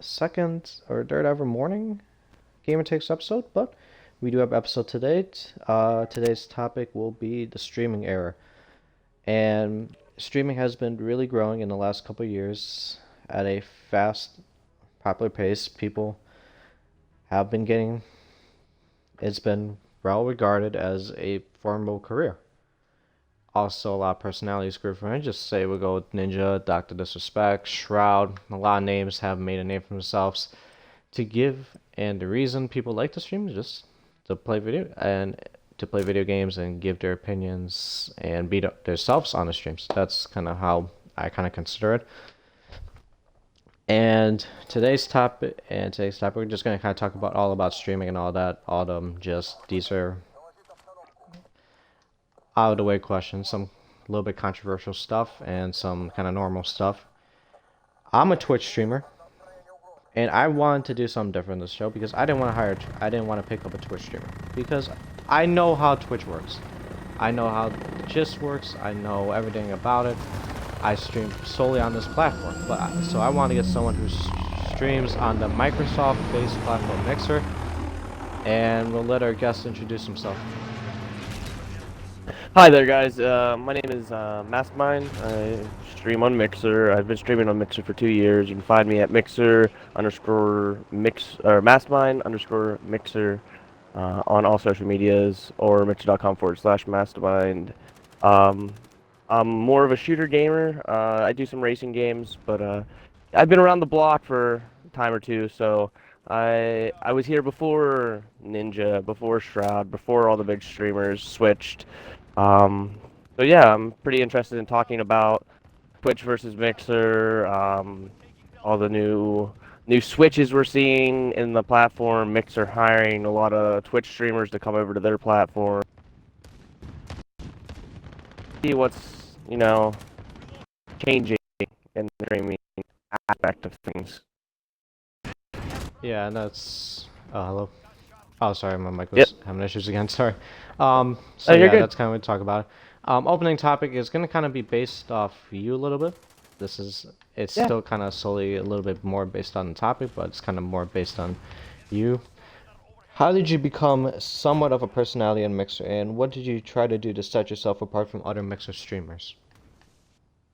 second or third ever morning Gamer Takes episode, but we do have episode today. Today's topic will be the streaming era. And streaming has been really growing in the last couple of years at a fast, popular pace. People have been getting, it's been well regarded as a formidable career. Also, a lot of personalities grew from it. Just say we go with Ninja, Dr. Disrespect, Shroud. A lot of names have made a name for themselves to give, and the reason people like to stream is just to play video games and give their opinions and beat up themselves on the streams. That's kind of how I kind of consider it. And today's topic, we're just gonna kind of talk about all about streaming and all that. All of them, just these are out of the way questions, some a little bit controversial stuff and some kind of normal stuff. I'm a Twitch streamer. And I wanted to do something different in this show because I didn't want to pick up a Twitch streamer because I know how Twitch works. I know how the gist works. I know everything about it. I stream solely on this platform, so I want to get someone who streams on the Microsoft-based platform Mixer, and we'll let our guest introduce himself. Hi there, guys. My name is Mastermind. I stream on Mixer. I've been streaming on Mixer for 2 years. You can find me at Mixer underscore mix or Mastermind underscore Mixer on all social medias or mixer.com/mastermind. Um, I'm more of a shooter gamer. I do some racing games, but I've been around the block for a time or two. So I was here before Ninja, before Shroud, before all the big streamers switched. Um, so yeah, I'm pretty interested in talking about Twitch versus Mixer, all the new switches we're seeing in the platform. Mixer hiring a lot of Twitch streamers to come over to their platform. See what's changing in the streaming aspect of things. Yeah, and that's. Oh, hello. Oh, sorry, my mic Yep. was having issues again. Sorry. Oh, So you're yeah, good. that's kind of what we talk about. Opening topic is gonna kind of be based off you a little bit. It's Yeah. still kind of solely a little bit more based on the topic, but it's kind of more based on you. How did you become somewhat of a personality in Mixer, and what did you try to do to set yourself apart from other Mixer streamers?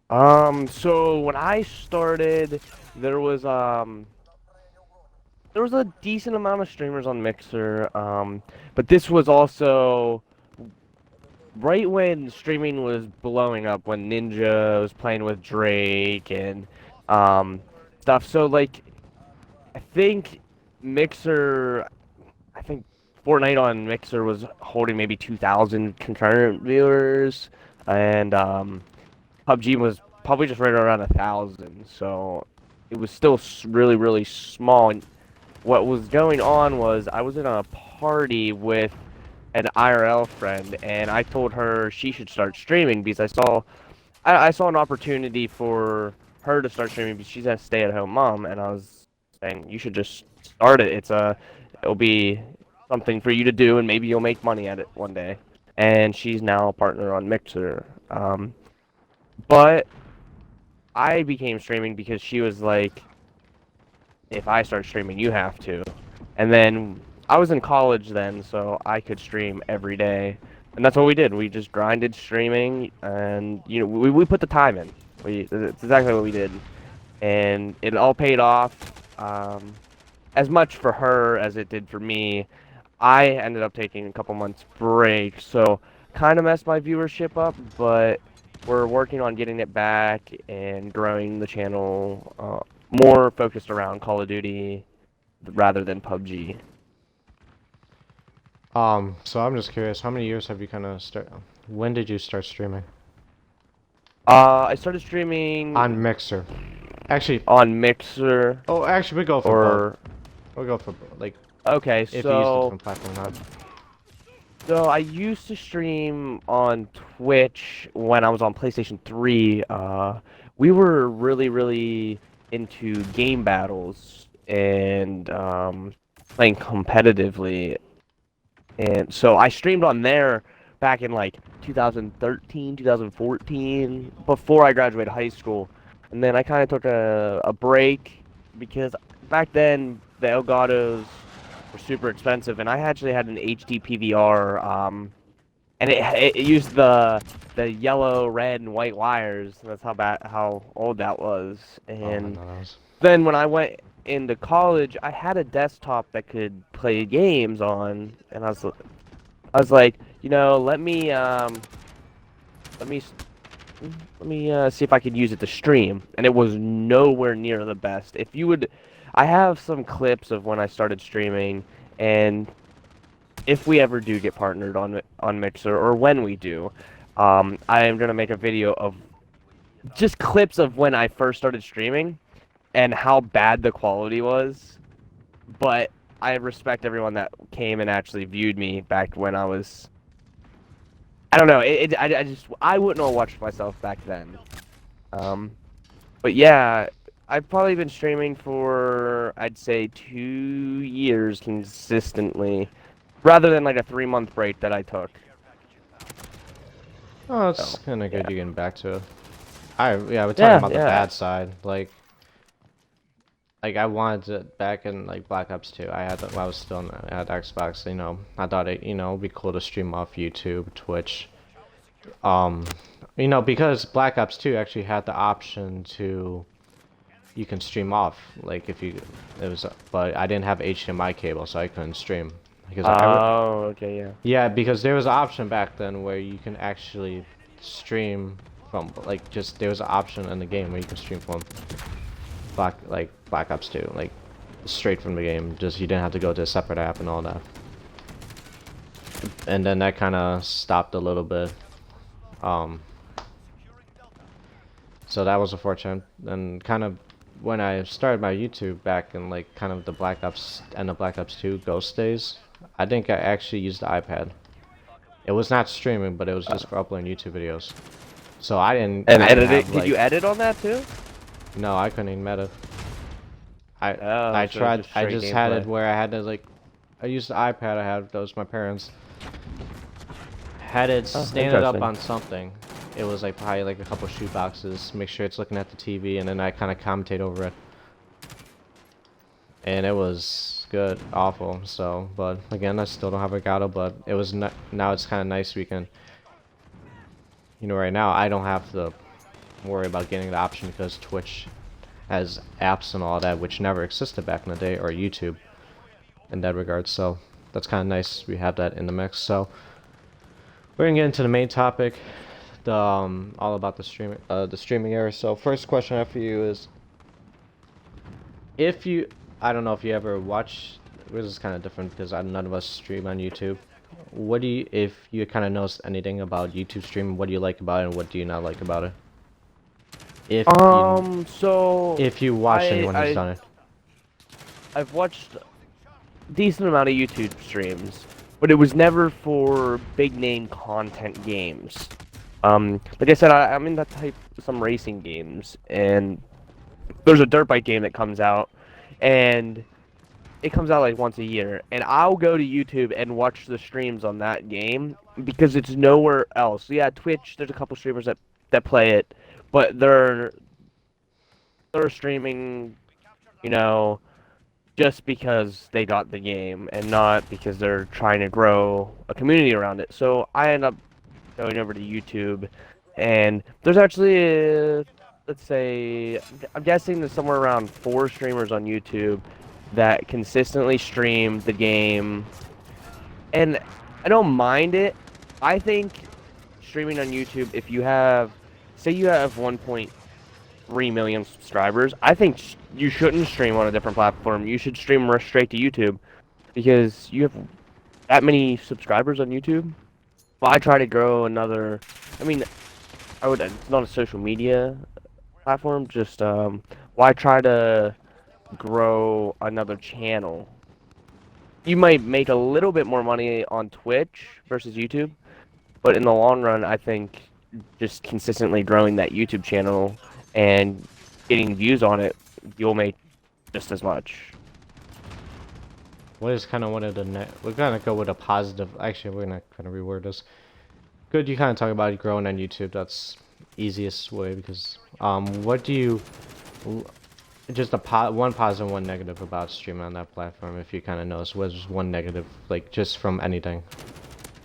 So when I started, there was there was a decent amount of streamers on Mixer, but this was also right when streaming was blowing up, when Ninja was playing with Drake and um, stuff. So like, I think Mixer, I think Fortnite on Mixer was holding maybe 2,000 concurrent viewers, and PUBG was probably just right around 1,000. So it was still really, really small. And what was going on was I was in a party with an IRL friend, and I told her she should start streaming because I saw an opportunity for her to start streaming because she's a stay-at-home mom, and I was saying you should just start it. It'll be something for you to do, and maybe you'll make money at it one day. And she's now a partner on Mixer. But I became streaming because she was like, if I start streaming, you have to. And then I was in college then, so I could stream every day. And that's what we did. We just grinded streaming, and we put the time in. It's exactly what we did, and it all paid off. As much for her as it did for me. I ended up taking a couple months break, so kind of messed my viewership up, but we're working on getting it back and growing the channel more focused around Call of Duty rather than PUBG. So I'm just curious, how many years have you kind of start? When did you start streaming I started streaming on Mixer? Actually, on Mixer, actually, we go for both. or We'll go for both. Like, okay, if you use a so different platform, not. so I used to stream on Twitch when I was on PlayStation 3. We were really, really into game battles and playing competitively. And so I streamed on there back in like 2013, 2014, before I graduated high school. And then I kind of took a break because back then the Elgato's were super expensive, and I actually had an HD PVR, and it used the yellow, red, and white wires. That's how old that was. Oh, I And know that was. then when I went into college, I had a desktop that could play games on, and I was like, let me let me see if I could use it to stream, and it was nowhere near the best. If you would, I have some clips of when I started streaming, and if we ever do get partnered on Mixer, or when we do, I am gonna make a video of just clips of when I first started streaming and how bad the quality was. But I respect everyone that came and actually viewed me back when I was. I don't know. I wouldn't have watched myself back then. Um, but yeah, I've probably been streaming for I'd say 2 years consistently, rather than like a 3 month break that I took. Oh, it's So kind of good yeah, you getting back to it. Yeah, we're talking yeah, about the yeah. bad side. Like I wanted to back in like Black Ops 2. I was still I had Xbox. I thought it'd be cool to stream off YouTube, Twitch. Um, because Black Ops 2 actually had the option to you can stream off. Like if you it was, but I didn't have HDMI cable, so I couldn't stream because Oh, okay, yeah. yeah, because there was an option back then where you can actually stream from like just there was an option in the game where you can stream from Black Ops 2, like straight from the game. Just you didn't have to go to a separate app and all that. And then that kind of stopped a little bit. Um, so that was unfortunate. And kind of when I started my YouTube back in like kind of the Black Ops and the Black Ops 2 Ghost days, I think I actually used the iPad. It was not streaming, but it was just for uploading YouTube videos. So And I didn't edit have it? Did like, you edit on that too? no, I couldn't even edit. Oh, I so it's tried. just I straight just had it gameplay. where I had to like, I used the iPad. I had those my parents had it Oh, standing up interesting. on something. It was like probably like a couple shoe boxes. Make sure it's looking at the TV, and then I kind of commentate over it. And it was good, awful. So, but again, I still don't have a Gato, but it was not. Now it's kind of nice we can. Right now I don't have to worry about getting the option because Twitch has apps and all that, which never existed back in the day, or YouTube in that regard. So that's kind of nice. We have that in the mix. So we're gonna get into the main topic, the all about the streaming era. So first question I have for you is, if you, I don't know if you ever watch. This is kind of different because none of us stream on YouTube. What do you, if you kind of noticed anything about YouTube streaming, what do you like about it and what do you not like about it? If you So if you watch I anyone who's I done it. I've watched a decent amount of YouTube streams, but it was never for big name content games. Like I said, I'm in that type some racing games, and there's a dirt bike game that comes out, and it comes out like once a year, and I'll go to YouTube and watch the streams on that game because it's nowhere else. Yeah, Twitch, there's a couple streamers that play it, but they're streaming, you know, just because they got the game and not because they're trying to grow a community around it. So I end up going over to YouTube, and there's actually, let's say, I'm guessing there's somewhere around 4 streamers on YouTube that consistently stream the game, and I don't mind it. I think streaming on YouTube, if you have, say you have 1.3 million subscribers, I think you shouldn't stream on a different platform. You should stream straight to YouTube because you have that many subscribers on YouTube. Well, I try to grow another. I mean, I would. It's not a social media platform. Just why try to grow another channel? You might make a little bit more money on Twitch versus YouTube, but in the long run, I think just consistently growing that YouTube channel and getting views on it, you'll make just as much. What is kind of one of the we're gonna go with a positive. Actually, we're gonna kind of reword this. Good, you kind of talk about growing on YouTube. That's easiest way because what do you just one positive, one negative about streaming on that platform. If you kind of notice, was one negative, like just from anything.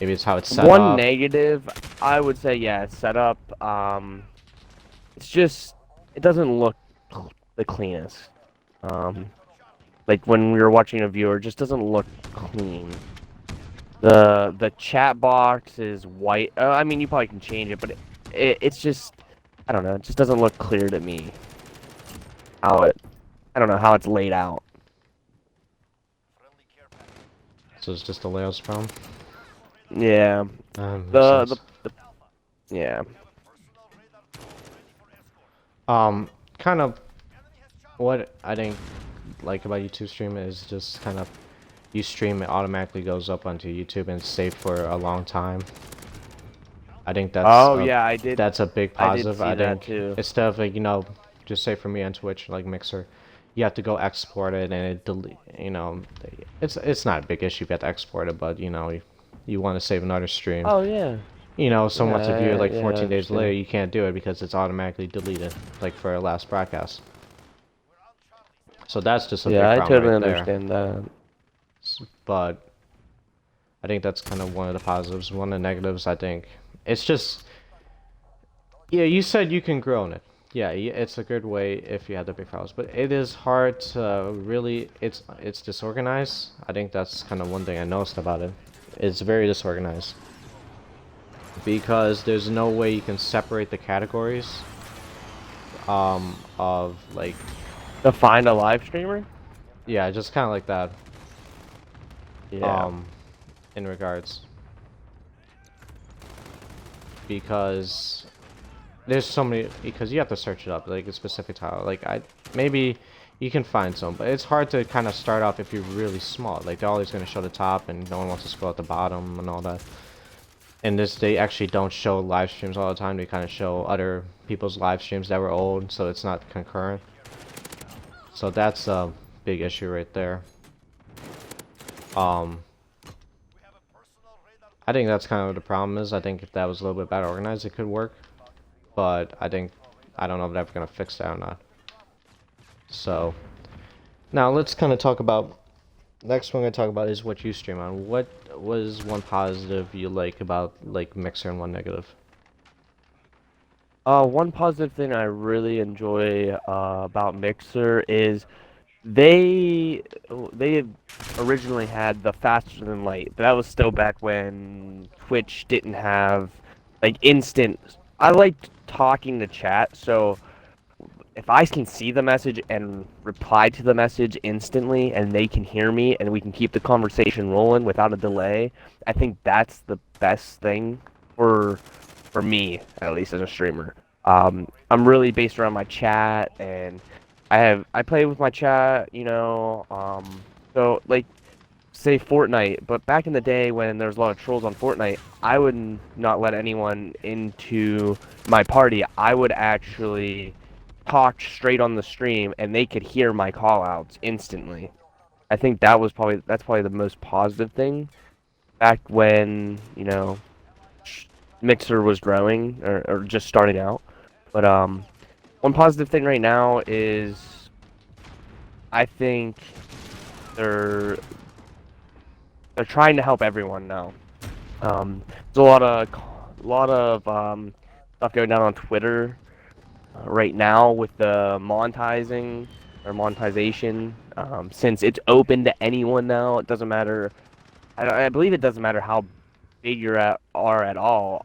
Maybe it's how it's set One up. negative, I would say, yeah, setup. It's just it doesn't look the cleanest. Um, like when we were watching a viewer, it just doesn't look clean. The chat box is white. I mean, you probably can change it, but it's just I don't know. It just doesn't look clear to me. I don't know how it's laid out. So it's just a layout problem. Yeah. Makes sense. Yeah. Kind of what I think like about YouTube streaming is just kind of you stream, it automatically goes up onto YouTube and it's saved for a long time. I think Oh yeah, that's a big I did positive. see I that think too. instead of like, just say for me on Twitch, like Mixer, you have to go export it and it delete. It's not a big issue if you have to export it, but you want to save another stream. Oh yeah. Someone wants to view it like Yeah, I 14 days later, understand. you can't do it because it's automatically deleted, like for our last broadcast. So that's just a Yeah, big I problem totally right there. understand that. But I think that's kind of one of the positives. One of the negatives, I think, it's just, yeah, you said you can grow in it. Yeah, it's a good way if you have the big files, but it is hard to really. It's disorganized. I think that's kind of one thing I noticed about it. It's very disorganized because there's no way you can separate the categories of like, To find a live streamer? yeah, just kind of like that. Yeah. In regards, because there's so many, because you have to search it up like a specific title. Like maybe you can find some, but it's hard to kind of start off if you're really small. Like they're always going to show the top and no one wants to scroll at the bottom and all that. And they actually don't show live streams all the time. They kind of show other people's live streams that were old, so it's not concurrent. So that's a big issue right there. I think that's kind of the problem is. I think if that was a little bit better organized, it could work. But I don't know if they're ever gonna fix that or not. So now let's kind of talk about. Next one I'm gonna talk about is what you stream on. What was one positive you like about like Mixer and one negative? One positive thing I really enjoy about Mixer is they they originally had the faster than light, but that was still back when Twitch didn't have like instant. I liked talking to chat, so if I can see the message and reply to the message instantly and they can hear me and we can keep the conversation rolling without a delay, I think that's the best thing for me, at least as a streamer. I'm really based around my chat and I play with my chat, so like say Fortnite, but back in the day when there was a lot of trolls on Fortnite, I would not let anyone into my party. I would actually talk straight on the stream and they could hear my call outs instantly. I think that's probably the most positive thing back when, Mixer was growing or just starting out. But one positive thing right now is I think they're they're trying to help everyone now. There's a lot of stuff going down on Twitter right now with the monetizing or monetization. Since it's open to anyone now, it doesn't matter. I believe it doesn't matter how big are at all.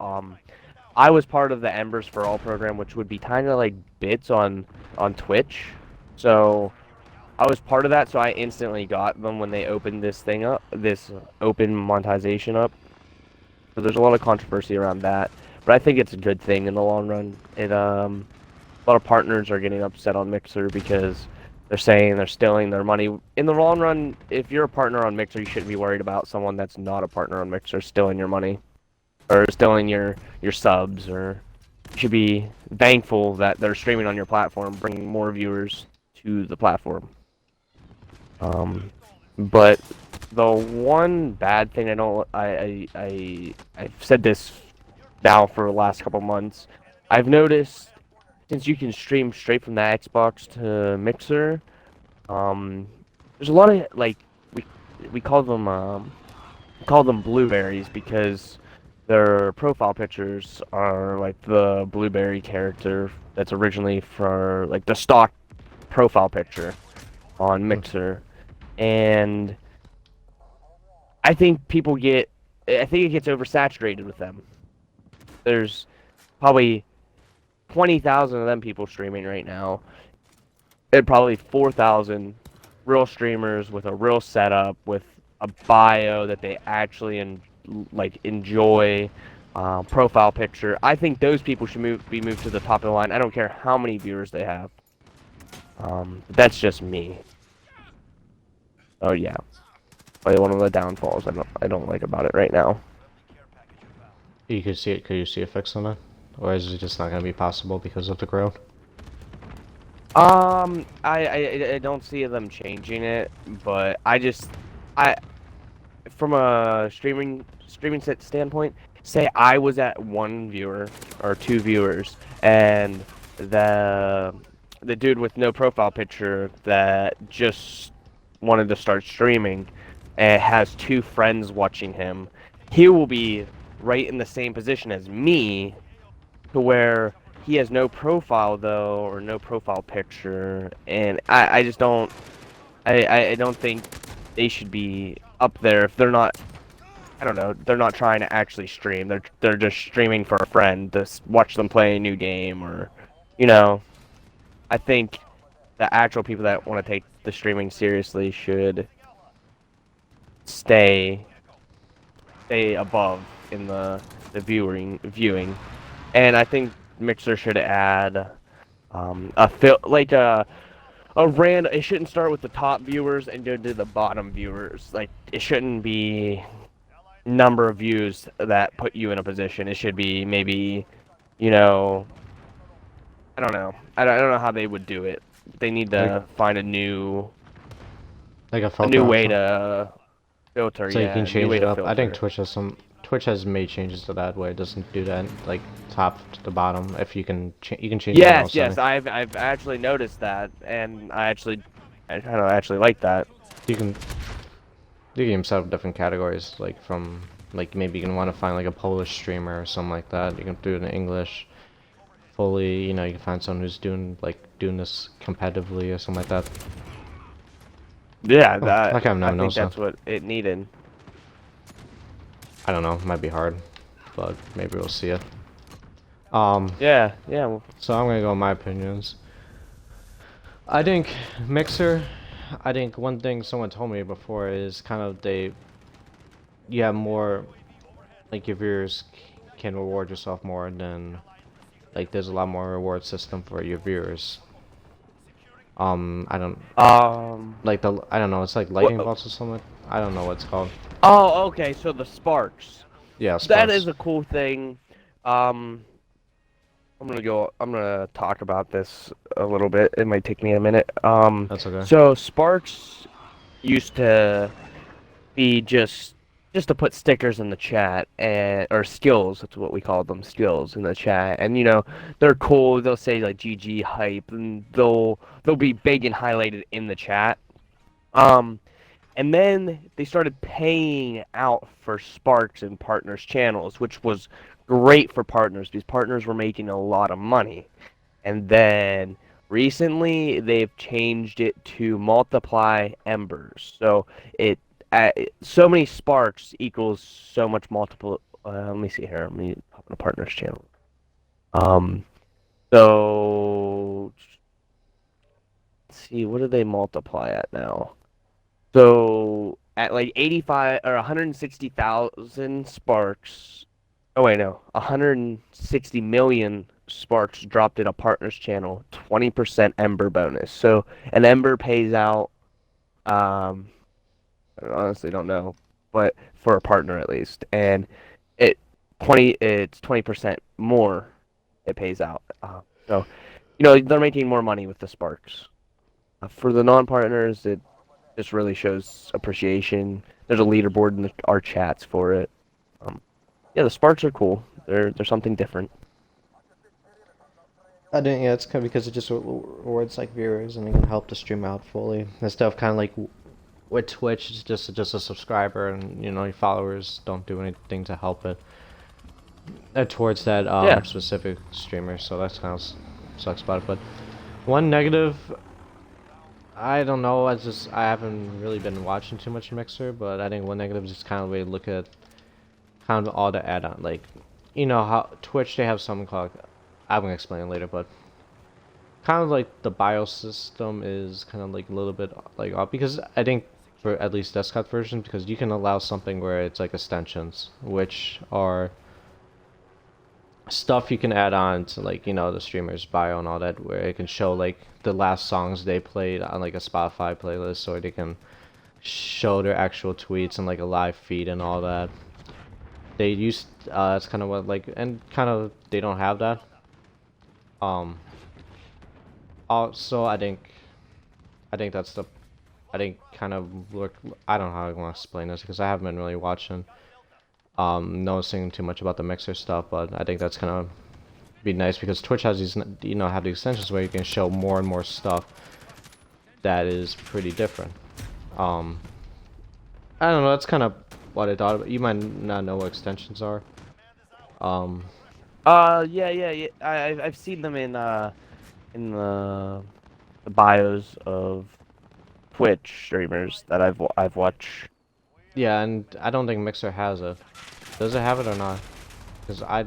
I was part of the Embers for All program, which would be kind of like bits on Twitch. So I was part of that, so I instantly got them when they opened this thing up, this open monetization up. So there's a lot of controversy around that, but I think it's a good thing in the long run. A lot of partners are getting upset on Mixer because they're saying they're stealing their money. In the long run, if you're a partner on Mixer, you shouldn't be worried about someone that's not a partner on Mixer stealing your money or stealing your subs. Or you should be thankful that they're streaming on your platform, bringing more viewers to the platform. But the one bad thing I don't I've said this now for the last couple months. I've noticed since you can stream straight from the Xbox to Mixer, there's a lot of like we we call them blueberries because their profile pictures are like the blueberry character that's originally for like the stock profile picture on Hmm. Mixer, and I think I think it gets oversaturated with them. There's probably 20,000 of them people streaming right now, and probably 4,000 real streamers with a real setup with a bio that they actually enjoy, profile picture. I think those people should be moved to the top of the line. I don't care how many viewers they have. But that's just me. Oh yeah, probably one of the downfalls I don't like about it right now. You could see it. Could you see a fix on it, or is it just not gonna be possible because of the growth? I don't see them changing it, but I from a streaming set standpoint, say I was at one viewer or two viewers, and the the dude with no profile picture that just wanted to start streaming and has two friends watching him, he will be right in the same position as me, to where he has no profile though or no profile picture, and I just don't I don't think they should be up there if they're not. I don't know. They're not trying to actually stream. They're just streaming for a friend to watch them play a new game, or, you know. I think the actual people that want to take the streaming seriously should stay above in the viewing, and I think Mixer should add a it shouldn't start with the top viewers and go to the bottom viewers. Like, it shouldn't be number of views that put you in a position. It should be maybe, you know, I don't know. I don't know how they would do it. They need Like to find a new like a filter way option, to filter. so you Yeah, can a new change way it to up. I think filter. Twitch has made changes to that way. It doesn't do that like top to the bottom. If you can you can change it in the mouse Yes. setting. I've actually noticed that, and I kind of actually like that. You can you can set up different categories, like from like maybe you can want to find like a Polish streamer or something like that. You can do it in English fully. You know, you can find someone who's doing this competitively or something like that. Yeah, Oh, I that kind of I never think noticed that. that's what it needed. I don't know, it might be hard, but maybe we'll see it. Um, Yeah. Well, so I'm gonna go with my opinions. I think Mixer, I think one thing someone told me before is kind of you have more, like your viewers can reward yourself more than, like there's a lot more reward system for your viewers. I don't, like I don't know, it's like lightning what? bolts or something. I don't know what it's called. Oh, okay. So the sparks. Yeah, That is sparks. a cool thing. I'm gonna talk about this a little bit. It might take me a minute. That's okay. So sparks used to be just to put stickers in the chat, and or skills. That's what we call them, skills in the chat. And they're cool. They'll say like GG hype, and they'll be big and highlighted in the chat. Um, and then they started paying out for Sparks in partners' channels, which was great for partners because partners were making a lot of money. And then recently they've changed it to multiply embers. So it so many Sparks equals so much multiple. Let me see here. Let me pop in a partners channel. Um, so let's see, what do they multiply at now? So at like 85 or 160,000 sparks. Oh wait, no. 160 million sparks dropped in a partner's channel. 20% Ember bonus. So an Ember pays out. I honestly don't know, but for a partner at least, and it it's 20% more. It pays out. So they're making more money with the sparks. For the non-partners, it just really shows appreciation. There's a leaderboard in our chats for it. Yeah, the sparks are cool. They're something different. I didn't. Yeah, it's kind of because it just rewards like viewers and it can help the stream out fully instead of kind of like with Twitch, it's just a subscriber and your followers don't do anything to help it towards that Yeah. specific streamer. So that's kind of sucks about it. But one negative, I don't know. I haven't really been watching too much Mixer, but I think one negative is just kind of way to look at kind of all the add-on. Like, how Twitch they have something called. I'm gonna explain it later, but kind of like the BIOS system is kind of like a little bit like off because I think for at least desktop version because you can allow something where it's like extensions, which are stuff you can add on to like the streamer's bio and all that where it can show like the last songs they played on like a Spotify playlist or they can show their actual tweets and like a live feed and all that. They use that's kind of what like and kind of they don't have that. Um Also I think that's the I think kind of look I don't know how I want to explain this because I haven't been really watching noticing too much about the Mixer stuff, but I think that's gonna be nice because Twitch has these have the extensions where you can show more and more stuff that is pretty different. um I don't know, that's kind of what I thought about. You might not know what extensions are. um Yeah. I've seen them in the bios of Twitch streamers that I've watched. yeah, and I don't think Mixer has it. Does it have it or not? Because I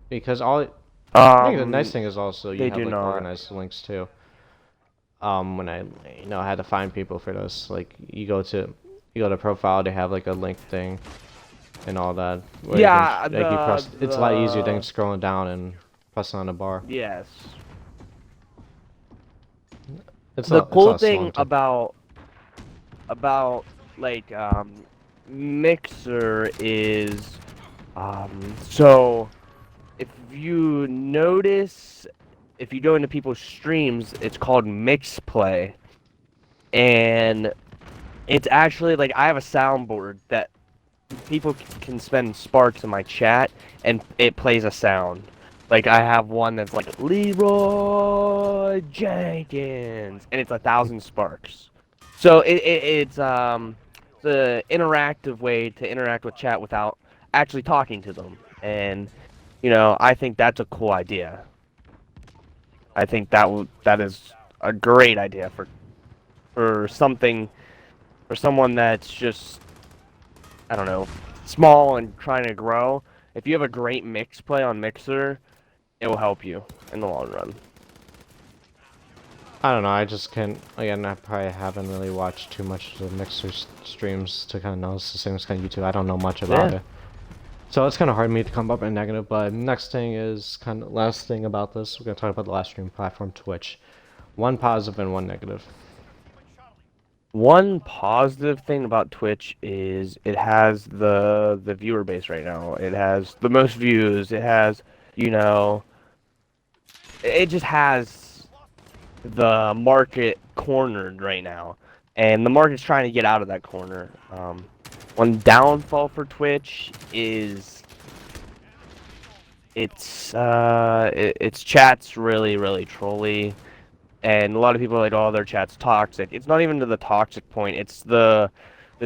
think the nice thing is also you They have do like not. organized links too. When I had to find people for this, like you go to profile, they have like a link thing and all that. Where you can, Yeah, like you press, it's a lot easier than the scrolling down and pressing on the bar. yes. It's The it's cool not slow thing too. about like Mixer is so if you notice if you go into people's streams, it's called mix play, and it's actually like I have a soundboard that people can spend sparks in my chat and it plays a sound. Like I have one that's like Leroy Jenkins and it's 1,000 sparks. So it's the interactive way to interact with chat without actually talking to them. And I think that's a cool idea. I think that is a great idea for something for someone that's just I don't know, small and trying to grow. If you have a great mix play on Mixer, it will help you in the long run. I don't know. I just can't. Again, I probably haven't really watched too much of the Mixer streams to kind of know. It's the same as kind of YouTube. I don't know much about Yeah. it. So it's kind of hard for me to come up with a negative, but next thing is kind of last thing about this. We're going to talk about the last stream platform, Twitch. One positive and one negative. One positive thing about Twitch is it has the viewer base right now. It has the most views. It has, it just has the market cornered right now, and the market's trying to get out of that corner. One downfall for Twitch is its chat's really trolly, and a lot of people are like, oh, their chat's toxic. It's not even to the toxic point. It's the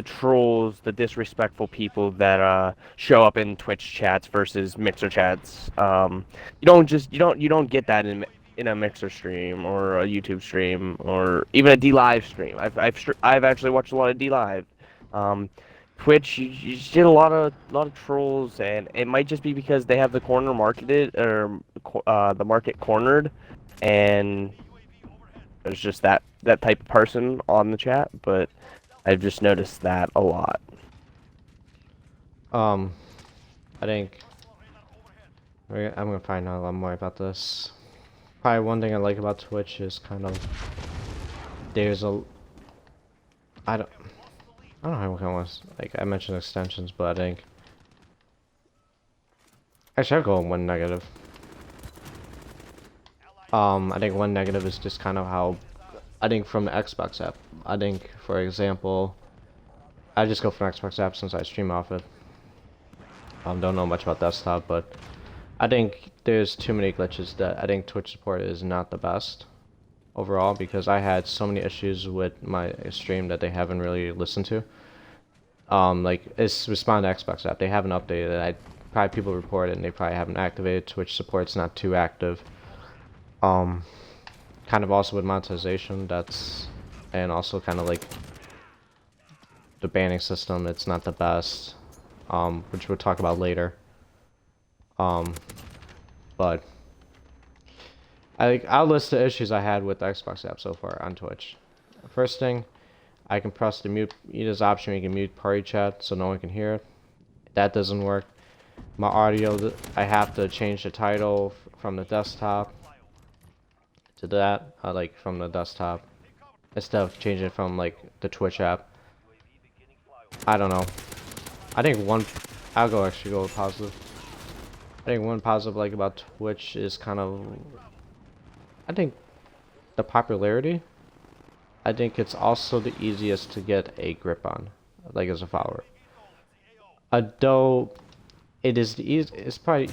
trolls, the disrespectful people that show up in Twitch chats versus Mixer chats. You don't get that in a Mixer stream or a YouTube stream or even a D Live stream. I've actually watched a lot of D Live. Twitch, you just get a lot of trolls, and it might just be because they have the corner marketed or the market cornered, and there's just that type of person on the chat. But I've just noticed that a lot. I think I'm gonna find out a lot more about this. Probably one thing I like about Twitch is kind of there's a I don't know how I was like I mentioned extensions, but I think actually I'll go with one negative. I think one negative is just kind of how I think from the Xbox app. I think, for example, I just go from Xbox app since I stream off it. Don't know much about desktop, but I think there's too many glitches that I think Twitch support is not the best overall because I had so many issues with my stream that they haven't really listened to. Like it's Respond to Xbox app. They haven't updated it. Probably people report it and they probably haven't activated. Twitch support's not too active. Um, Kind of also with monetization, and also kind of like the banning system. It's not the best. Which we'll talk about later. Um, but I'll list the issues I had with the Xbox app so far on Twitch. First thing, I can press the mute. There's an option where you can mute party chat so no one can hear it. That doesn't work. My audio, I have to change the title from the desktop to that, like from the desktop, instead of changing it from like the Twitch app. I don't know. I think actually go with positive. I think one positive like about Twitch is kind of, I think the popularity. I think it's also the easiest to get a grip on, like as a follower. Though it is the easy, it's probably,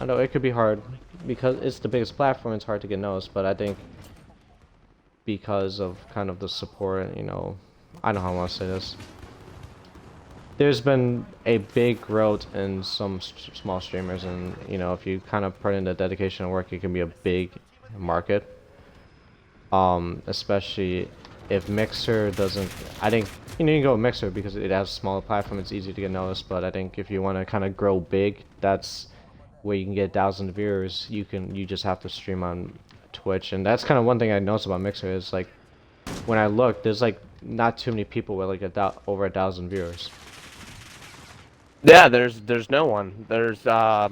I know it could be hard because it's the biggest platform. It's hard to get noticed, but I think because of kind of the support, you know, I don't know how I want to say this. There's been a big growth in some small streamers, and you know, if you kind of put in the dedication and work, it can be a big market. Especially if Mixer doesn't, I think, you know, you can go with Mixer because it has a smaller platform, it's easy to get noticed, but I think if you want to kind of grow big, that's where you can get 1,000 viewers. You just have to stream on Twitch, and that's kind of one thing I noticed about Mixer is like, when I look, there's like not too many people with like over 1,000 viewers. Yeah, there's no one. There's I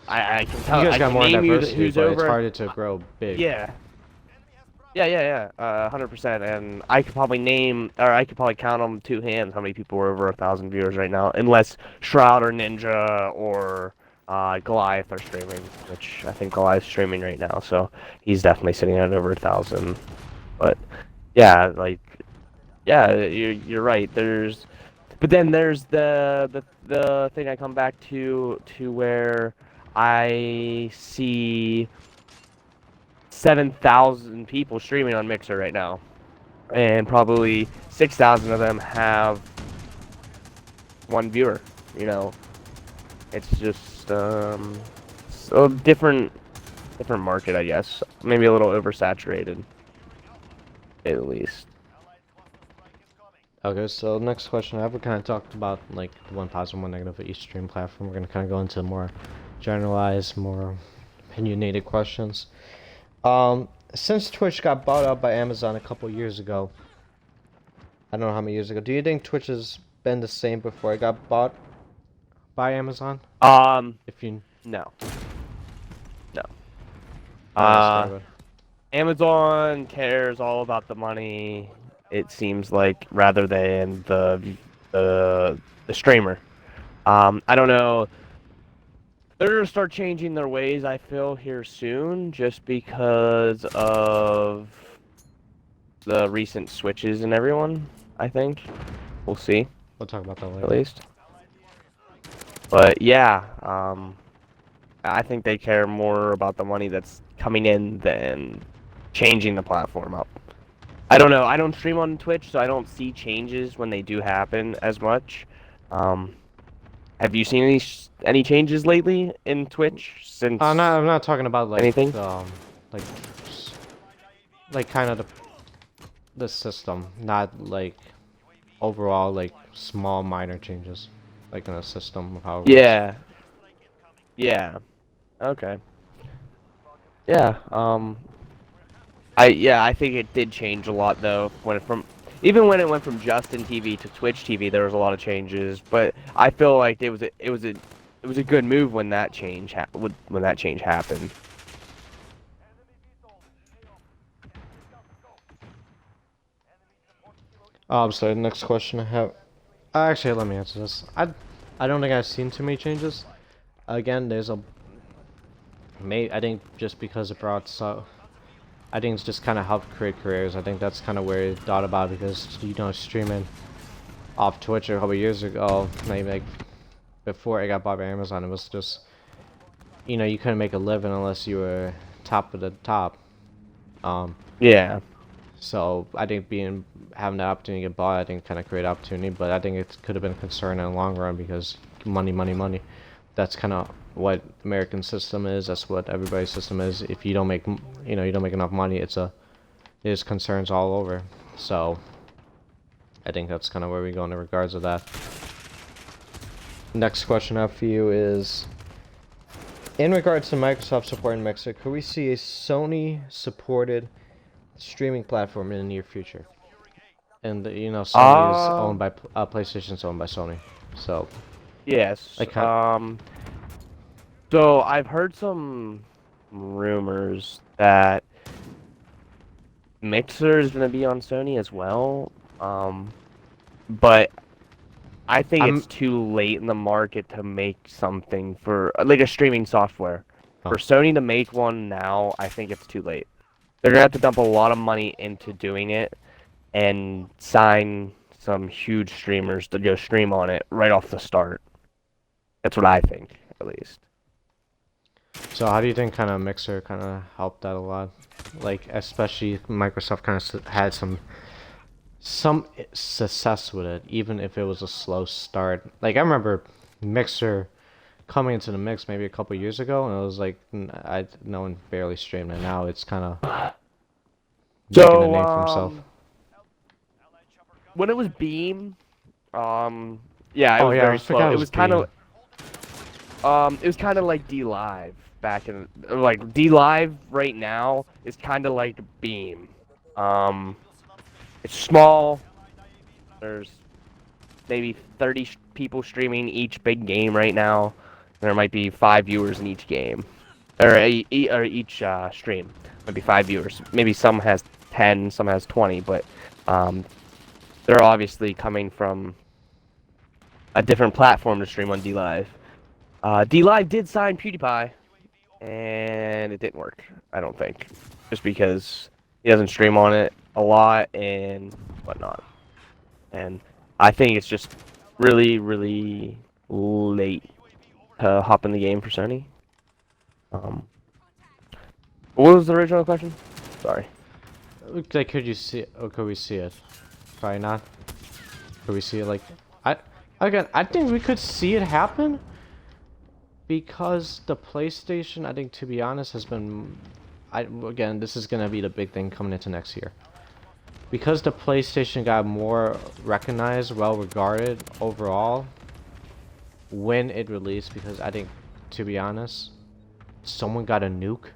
can tell. You guys I got can more name you diversity, who's but over. it's harder to grow big. Yeah. 100%. And I could probably count on 2 hands how many people are over 1,000 viewers right now, unless Shroud or Ninja or Goliath are streaming, which I think Goliath's streaming right now, so he's definitely sitting at over 1,000. But yeah, like, yeah, you're right. But then there's the thing I come back to where I see 7,000 people streaming on Mixer right now, and probably 6,000 of them have one viewer. You know, it's just a different market, I guess. Maybe a little oversaturated, at least. Okay, so next question. I've kind of talked about like one positive, one negative for each stream platform. We're gonna kind of go into more generalized, more opinionated questions. Since Twitch got bought out by Amazon a couple years ago, I don't know how many years ago. Do you think Twitch has been the same before it got bought by Amazon? If you no. Amazon cares all about the money, it seems like, rather than the streamer. I don't know. They're gonna start changing their ways, I feel, here soon, just because of the recent switches in everyone. I think we'll see. We'll talk about that later. At least. But yeah, I think they care more about the money that's coming in than changing the platform up. I don't know. I don't stream on Twitch, so I don't see changes when they do happen as much. Have you seen any changes lately in Twitch since? I'm not talking about like anything. Like kind of the system, not like overall like small minor changes, like in a system of how. It Yeah. Yeah. Okay. Yeah. I think it did change a lot though even when it went from Justin TV to Twitch TV, there was a lot of changes, but I feel like it was a good move when that change happened. So the next question I have, actually let me answer this. I don't think I've seen too many changes. Again, I think just because it brought I think it's just kind of helped create careers. I think that's kind of where he thought about it because, you know, streaming off Twitch a couple years ago, maybe like before it got bought by Amazon, it was just you couldn't make a living unless you were top of the top. Um, Yeah. so I think having that opportunity to get bought, I think kind of create opportunity, but I think it could have been a concern in the long run because money, money, money. That's kind of what American system is. That's what everybody's system is. If you don't make, you don't make enough money, there's concerns all over. So I think that's kind of where we go in regards of that. Next question I have for you is, in regards to Microsoft supporting Mixer, could we see a Sony supported streaming platform in the near future? And Sony is Uh, owned by PlayStation's owned by Sony, so yes. like, So I've heard some rumors that Mixer is going to be on Sony as well. But I think I'm it's too late in the market to make something for like a streaming software. For oh, Sony to make one now, I think it's too late. They're gonna have to dump a lot of money into doing it and sign some huge streamers to go stream on it right off the start. That's what I think, at least. so how do you think kind of Mixer kind of helped that a lot? Like especially Microsoft kind of had some success with it, even if it was a slow start. Like I remember Mixer coming into the mix maybe a couple years ago, and it was like no one barely streamed it. Now it's kind of making a So, name for himself. when it was Beam, um, yeah, it Oh was yeah, I very slow. forgot it was Beam. It was kind of like D Live back in, like D Live right now is kind of like Beam. Um, it's small. There's maybe 30 people streaming each big game right now. There might be 5 viewers in each game, or, or each stream. Maybe 5 viewers. Maybe some has 10, some has 20, but um, they're obviously coming from a different platform to stream on D Live. D Live did sign PewDiePie, and it didn't work. I don't think, just because he doesn't stream on it a lot and whatnot. And I think it's just really, really late to hop in the game for Sony. Um, what was the original question? Sorry. Like, could you see it, or could we see it? Probably not. Could we see it? Like, I again, I think we could see it happen because the PlayStation, I think, to be honest, has been. Again, this is gonna be the big thing coming into next year. Because the PlayStation got more recognized, well regarded overall when it released. Because I think, to be honest, someone got a nuke.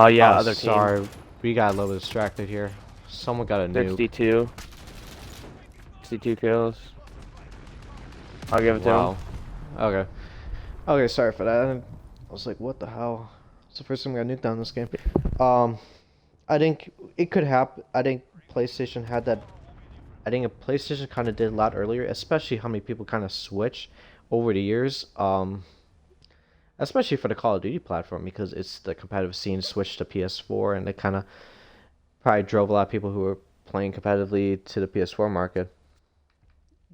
Yeah, Oh, other team. sorry, we got a little bit distracted here. Someone got a nuke. 62. 62 kills. I'll give it to him. Wow. Okay. Okay, sorry for that. I was like, what the hell? It's the first time I got nuked down in this game. Um, I think it could happen. I think PlayStation had that. I think if PlayStation kind of did a lot earlier, especially how many people kind of switch over the years. Especially for the Call of Duty platform because it's the competitive scene switched to PS4, and it kind of probably drove a lot of people who were playing competitively to the PS4 market.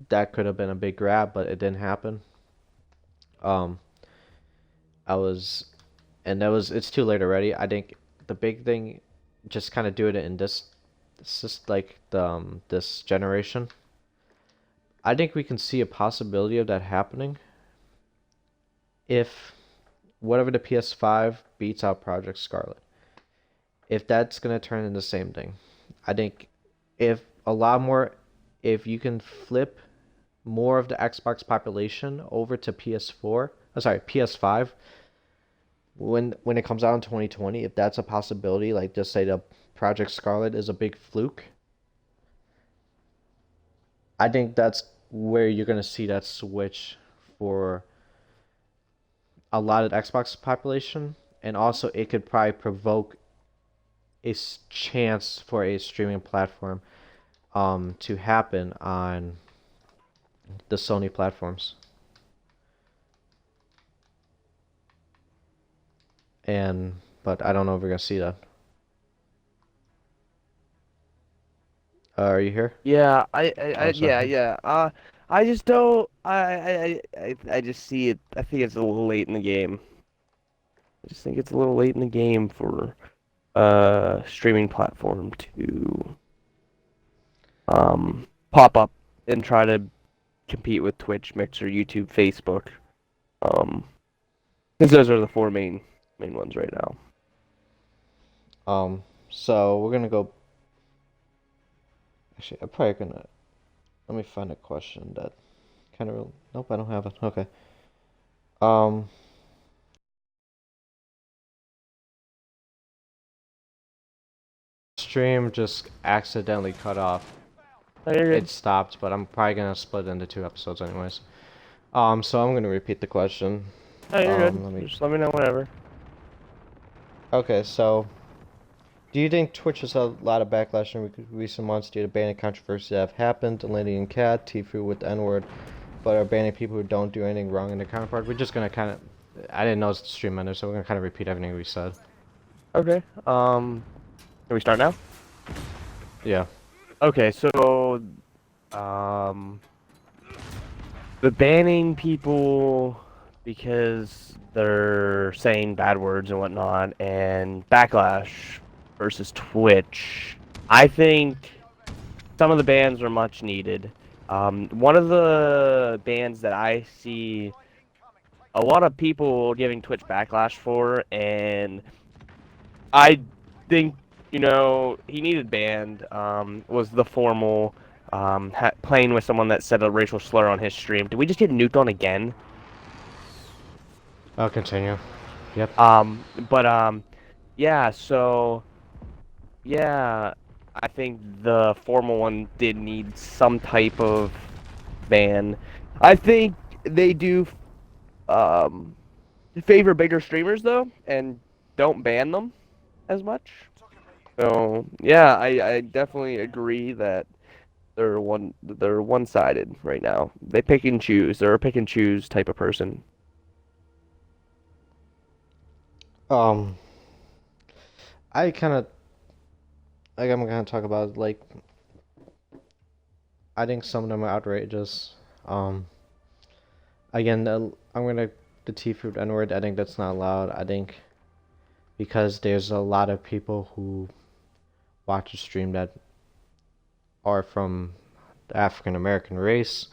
That could have been a big grab, but it didn't happen. Um, I was, and that was it's too late already. I think the big thing, just kind of do it in this is like this generation. I think we can see a possibility of that happening if whatever the PS5 beats out Project Scarlet. If that's gonna turn into the same thing, I think if a lot more, if you can flip more of the Xbox population over to PS4, sorry, PS5, when it comes out in 2020, if that's a possibility, like just say the Project Scarlet is a big fluke, I think that's where you're gonna see that switch for a lot of the Xbox population, and also it could probably provoke a chance for a streaming platform to happen on the Sony platforms. And but I don't know if we're gonna see that. Are you here? Yeah, Oh, sorry. yeah. I just don't. I just see it. I think it's a little late in the game. I just think it's a little late in the game for streaming platform to pop up and try to compete with Twitch, Mixer, YouTube, Facebook. Um, because those are the four main ones right now. So we're gonna go. Actually, I'm probably gonna. Let me find a question that kind of. Nope, I don't have it. Okay. Um, Stream just accidentally cut off. Oh, you're It good. stopped, but I'm probably gonna split it into two episodes anyways. So I'm gonna repeat the question. Oh, you're good. Let me. Just let me know whenever. Okay, so do you think Twitch has a lot of backlash in recent months due to banning controversies that have happened? Lady and Cat, Tifu with the N-word, but are banning people who don't do anything wrong in their counterpart? We're just gonna kind of. I didn't know it's the stream ended, so we're gonna kind of repeat everything we said. Okay. Can we start now? Yeah. Okay, so um, the banning people because they're saying bad words and whatnot, and backlash versus Twitch. I think some of the bans are much needed. One of the bans that I see a lot of people giving Twitch backlash for, and I think, he needed banned, was the formal playing with someone that said a racial slur on his stream. Did we just get nuked on again? I'll continue. Yep. But yeah, so yeah, I think the formal one did need some type of ban. I think they do um favor bigger streamers though, and don't ban them as much. So yeah, I definitely agree that they're one-sided right now. They pick and choose. They're a pick and choose type of person. Um, I kind of like I'm gonna talk about like I think some of them are outrageous. Um, Again, I'm gonna the T fruit N word. I think that's not allowed. I think because there's a lot of people who watch a stream that are from the African American race,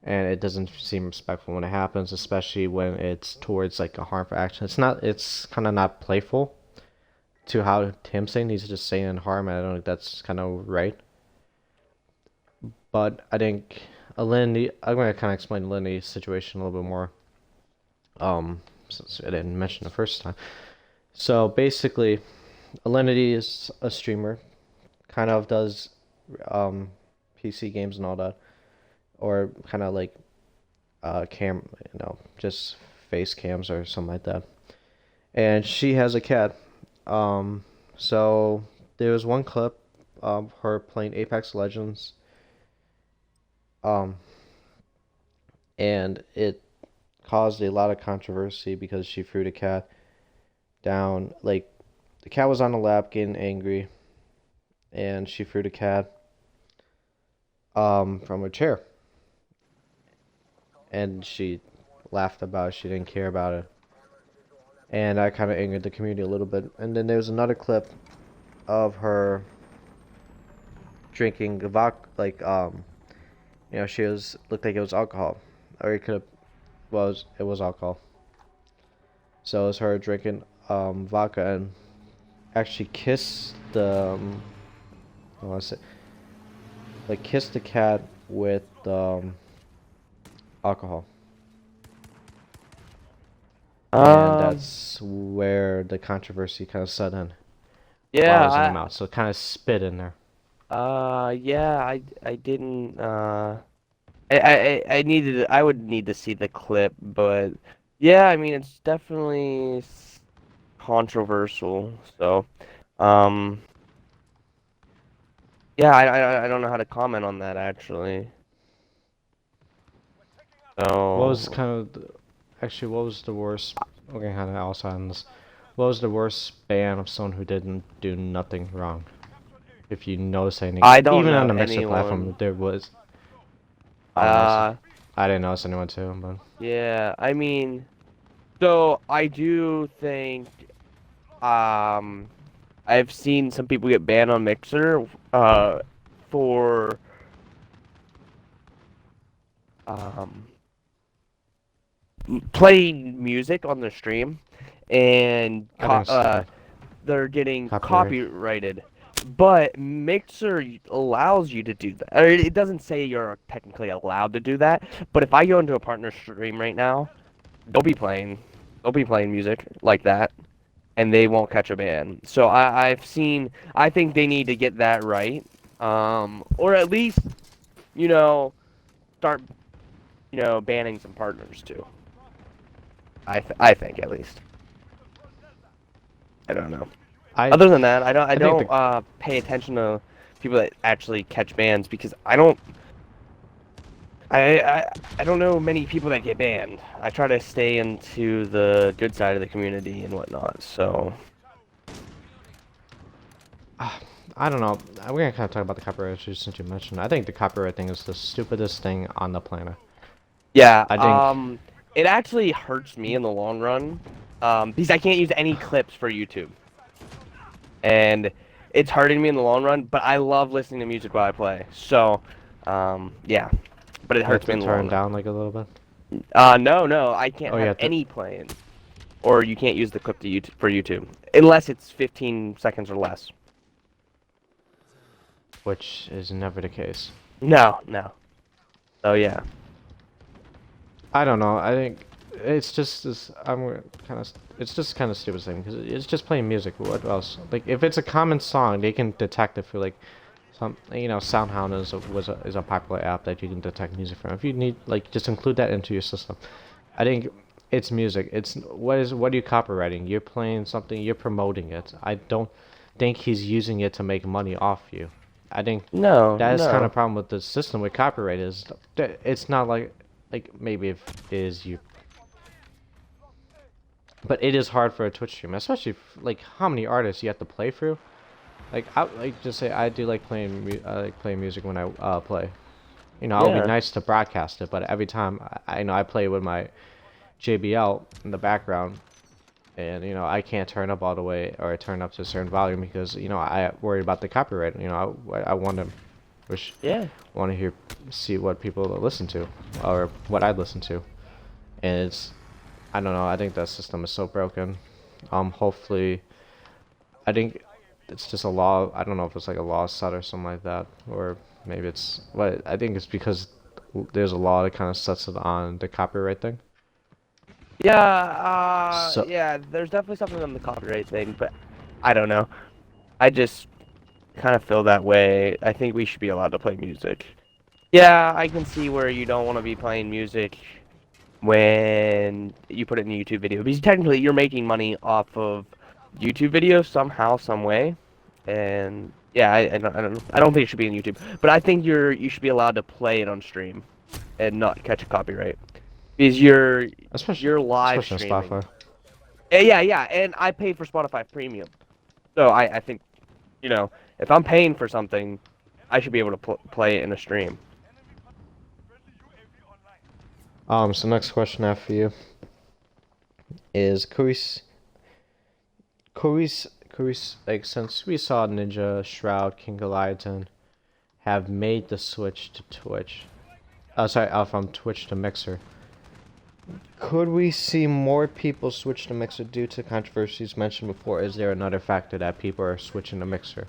and it doesn't seem respectful when it happens, especially when it's towards like a harmful action. It's not. It's kind of not playful to how Tim's saying. He's just saying in harm, and I don't think that's kind of right. But I think Alindy. I'm gonna kind of explain Alindy's situation a little bit more. Since I didn't mention the first time. So basically, Alinity is a streamer, kind of does um, PC games and all that, or kind of like just face cams or something like that. And she has a cat. So there was one clip of her playing Apex Legends, um, and it caused a lot of controversy because she threw the cat down. Like the cat was on the lap getting angry, and she threw the cat from a chair, and she laughed about it. She didn't care about it, and I kind of angered the community a little bit. And then there was another clip of her drinking vodka, like she was looked like it was alcohol, or it could have was it was alcohol. So it was her drinking vodka and actually kissed the I want to say like kissed the cat with alcohol. And Um, that's where the controversy kind of set in while I was in the yeah, mouth. So it kind of spit in there. yeah, I didn't, I would need to see the clip, but yeah, I mean, it's definitely controversial, so, um, yeah, I don't know how to comment on that, actually. What was So, kind of actually what was the worst? Okay, kind of outside on this. What was the worst ban of someone who didn't do nothing wrong? If you notice anything, I don't even know on the Mixer platform, anyone. there was. Oh, nice. Uh, I didn't notice anyone too, but yeah, I mean, so I do think, um, I've seen some people get banned on Mixer, for, um, playing music on the stream, and I think it's they're getting copyright. copyrighted. But Mixer allows you to do that. Or it doesn't say you're technically allowed to do that. But if I go into a partner stream right now, they'll be playing, they'll be playing music like that, and they won't catch a ban. So I think they need to get that right, or at least, you know, start, banning some partners too. I think at least. I don't know. I Other than that, I I think don't pay attention to people that actually catch bans because I don't know many people that get banned. I try to stay into the good side of the community and whatnot. So I don't know. We're gonna kind of talk about the copyright issue since you mentioned. I think the copyright thing is the stupidest thing on the planet. yeah, I think it actually hurts me in the long run, because I can't use any clips for YouTube, and it's hurting me in the long run. But I love listening to music while I play. So, yeah, but it you have hurts me to in the long turn run. down like a little bit. No, I can't Oh, you have have to, any playing, or you can't use the clip to YouTube for YouTube unless it's 15 seconds or less. which is never the case. No, no. Oh yeah. I don't know. I think it's just this. I'm kind of. It's just kind of stupid thing because it's just playing music. What else? Like if it's a common song, they can detect it for like some. SoundHound is a popular app that you can detect music from. If you need like just include that into your system. I think it's music. It's what are you copywriting? You're playing something. You're promoting it. I don't think he's using it to make money off you. I think No, that is kind of no. problem with the system with copyright is that it's not like maybe if it is you, but it is hard for a Twitch stream, especially like how many artists you have to play through. Like I like just say I do like like playing music when I play. It would be Yeah. nice to broadcast it, but every time I know I play with my JBL in the background, and I can't turn up all the way or turn up to a certain volume because I worry about the copyright. I want to wish Yeah. want to see what people listen to or what I listen to, and I don't know. I think that system is so broken. Hopefully, I think it's just a law. I don't know if it's like a law set or something like that, or maybe it's. But I think it's because there's a law that kind of sets it on the copyright thing. Yeah, So yeah, there's definitely something on the copyright thing, but I don't know. I just kind of feel that way. I think we should be allowed to play music. Yeah, I can see where you don't want to be playing music when you put it in a YouTube video, because technically you're making money off of YouTube videos somehow, some way. And yeah, I don't think it should be on YouTube, but I think you should be allowed to play it on stream and not catch a copyright because especially you're live especially on streaming. Spotify. Yeah, and I paid for Spotify Premium, so I think if I'm paying for something, I should be able to play it in a stream. So next question I have for you is Curious, like since we saw Ninja, Shroud, King Goliath have made the switch to Twitch. Sorry, from Twitch to Mixer. Could we see more people switch to Mixer due to controversies mentioned before? Is there another factor that people are switching to Mixer?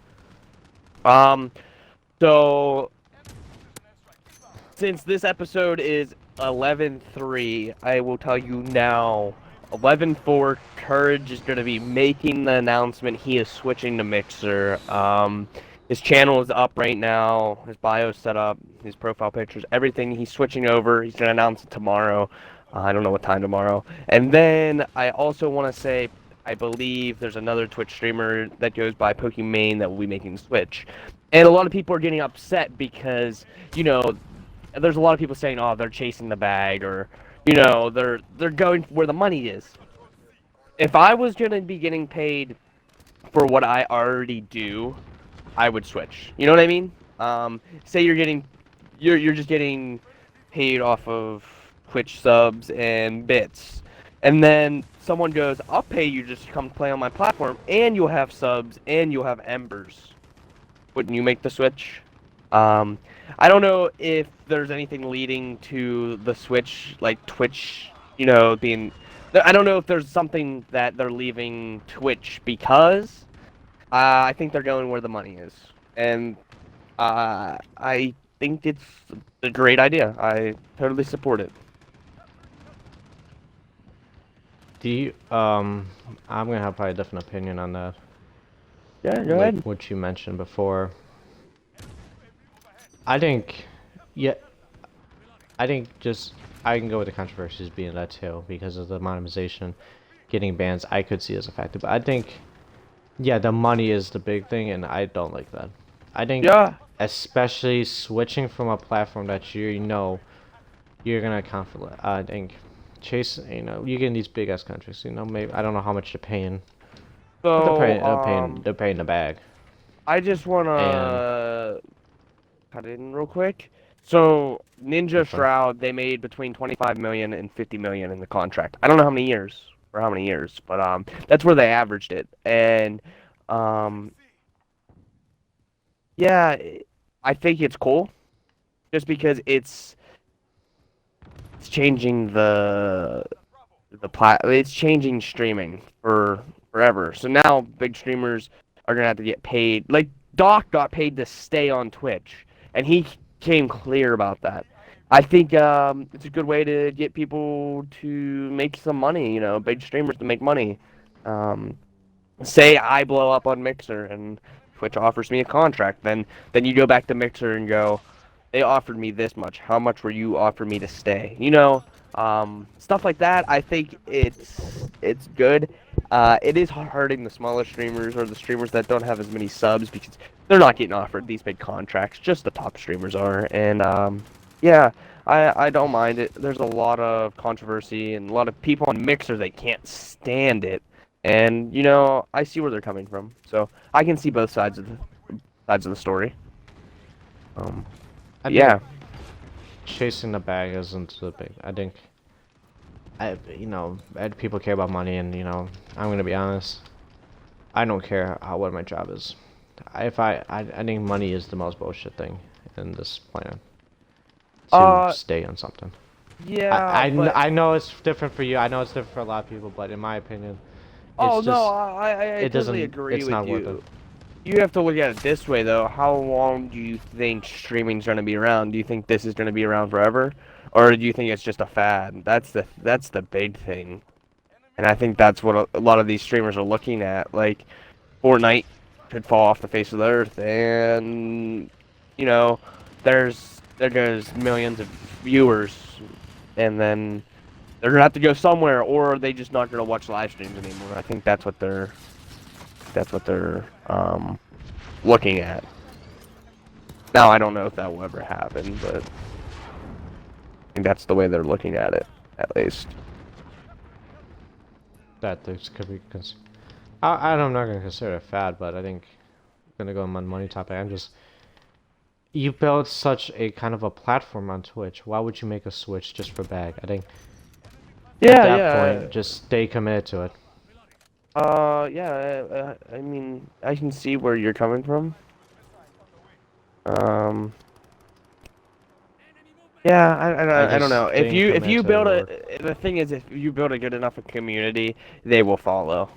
Um, so since this episode is 11:3, I will tell you now. 11:4, Courage is going to be making the announcement he is switching to Mixer. His channel is up right now. His bio is set up. His profile pictures, everything. He's switching over. He's going to announce it tomorrow. I don't know what time tomorrow. And then I also want to say, I believe there's another Twitch streamer that goes by Pokimane that will be making the switch. And a lot of people are getting upset because, there's a lot of people saying, "Oh, they're chasing the bag," or, they're going where the money is. If I was gonna be getting paid for what I already do, I would switch. You know what I mean? Say you're just getting paid off of Twitch subs and bits. And then someone goes, I'll pay you just to come play on my platform, and you'll have subs, and you'll have embers. Wouldn't you make the switch? Um, I don't know if there's anything leading to the switch, like Twitch, being. I don't know if there's something that they're leaving Twitch because I think they're going where the money is. And I think it's a great idea. I totally support it. Do you, I'm gonna have probably a different opinion on that. Yeah, go Like ahead. what you mentioned before. I think, yeah, I think just, I can go with the controversies being that too, because of the monetization, getting bans, I could see as a factor. But I think, yeah, the money is the big thing, and I don't like that. I think, Yeah. especially switching from a platform that you know you're gonna account for. I think chase, you get in these big ass countries. Maybe I don't know how much they're paying, but So, they're paying the bag. I just And wanna cut in real quick. So, you're Ninja fine. Shroud, they made between 25 million and 50 million in the contract. I don't know how many years or how many years, but that's where they averaged it. And um, yeah, I think it's cool just because it's changing it's changing streaming for forever. So now big streamers are gonna have to get paid. Like Doc got paid to stay on Twitch, and he came clear about that. I think it's a good way to get people to make some money. Big streamers to make money. Um, Say I blow up on Mixer and Twitch offers me a contract, then you go back to Mixer and go, they offered me this much. How much will you offer me to stay? Stuff like that. I think it's good. It is hurting the smaller streamers or the streamers that don't have as many subs because they're not getting offered these big contracts. Just the top streamers are, and yeah, I don't mind it. There's a lot of controversy and a lot of people on Mixer that can't stand it, and I see where they're coming from. So I can see both sides of the story. Um, I think yeah. chasing the bag isn't the big. I think people care about money, and I'm gonna be honest. I don't care what my job is. I think money is the most bullshit thing in this planet. To Uh, stay on something. yeah, but I know it's different for you. I know it's different for a lot of people, but in my opinion, oh it's no, just I it totally doesn't. agree It's with not worth it. you. You have to look at it this way though. How long do you think streaming's going to be around? Do you think this is going to be around forever, or do you think it's just a fad? That's the big thing, and I think that's what a lot of these streamers are looking at. Like Fortnite could fall off the face of the earth, and you know, there goes millions of viewers, and then they're gonna have to go somewhere, or are they just not gonna watch live streams anymore? I think that's what they're looking at. Now I don't know if that will ever happen, but I think that's the way they're looking at it, at least. That this could be. I'm not gonna consider it a fad, but I think I'm gonna go on my money topic. You built such a kind of a platform on Twitch. Why would you make a switch just for bag? I think at Yeah, that yeah. point, just stay committed to it. Yeah. I mean, I can see where you're coming from. Um, yeah. I don't know. If Staying you if committed you to it build will a work. the thing is, if you build a good enough a community, they will follow.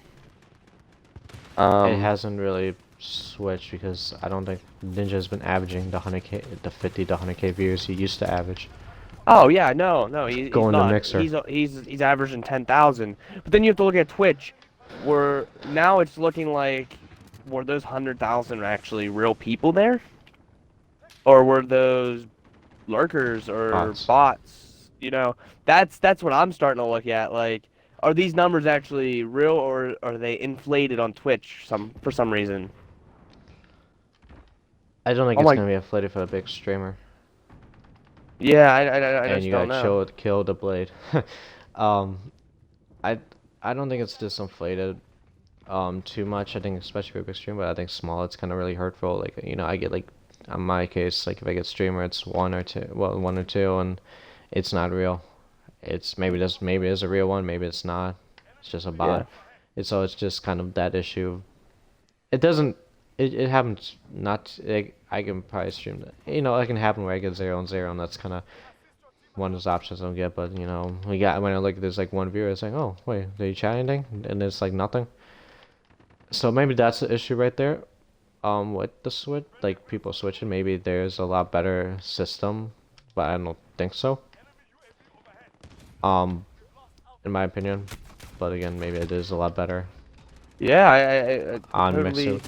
It Um. hasn't really switched because I don't think Ninja's been averaging the 100k, the 50 to 100k views he used to average. Oh yeah, no, he's Going to not. Mixer. He's averaging 10,000. But then you have to look at Twitch, where now it's looking like were those 100,000 actually real people there, or were those lurkers or Bots. bots? That's what I'm starting to look at. Like, are these numbers actually real, or are they inflated on Twitch for some reason? I don't think Oh it's my, gonna be inflated for a big streamer. yeah, I And just you don't gotta know. kill the blade. um, I I don't think it's disinflated too much. I think especially for a big streamer, but I think small it's kind of really hurtful. Like I get like in my case, like if I get streamer, it's one or two, well one or two, and it's not real. It's maybe it is a real one, maybe it's not. It's just a Yeah. bot. It's just kind of that issue. It doesn't. It happens not. I can probably stream that. It can happen where I get 0 and 0, and that's kind of one of those options I don't get. But we got when I look, there's like one viewer. It's like, oh wait, did you chat anything? And it's like nothing. So maybe that's the issue right there. With the Switch, like people switching, maybe there's a lot better system, but I don't think so. Um, in my opinion. But again, maybe it is a lot better Yeah, I on Mixer.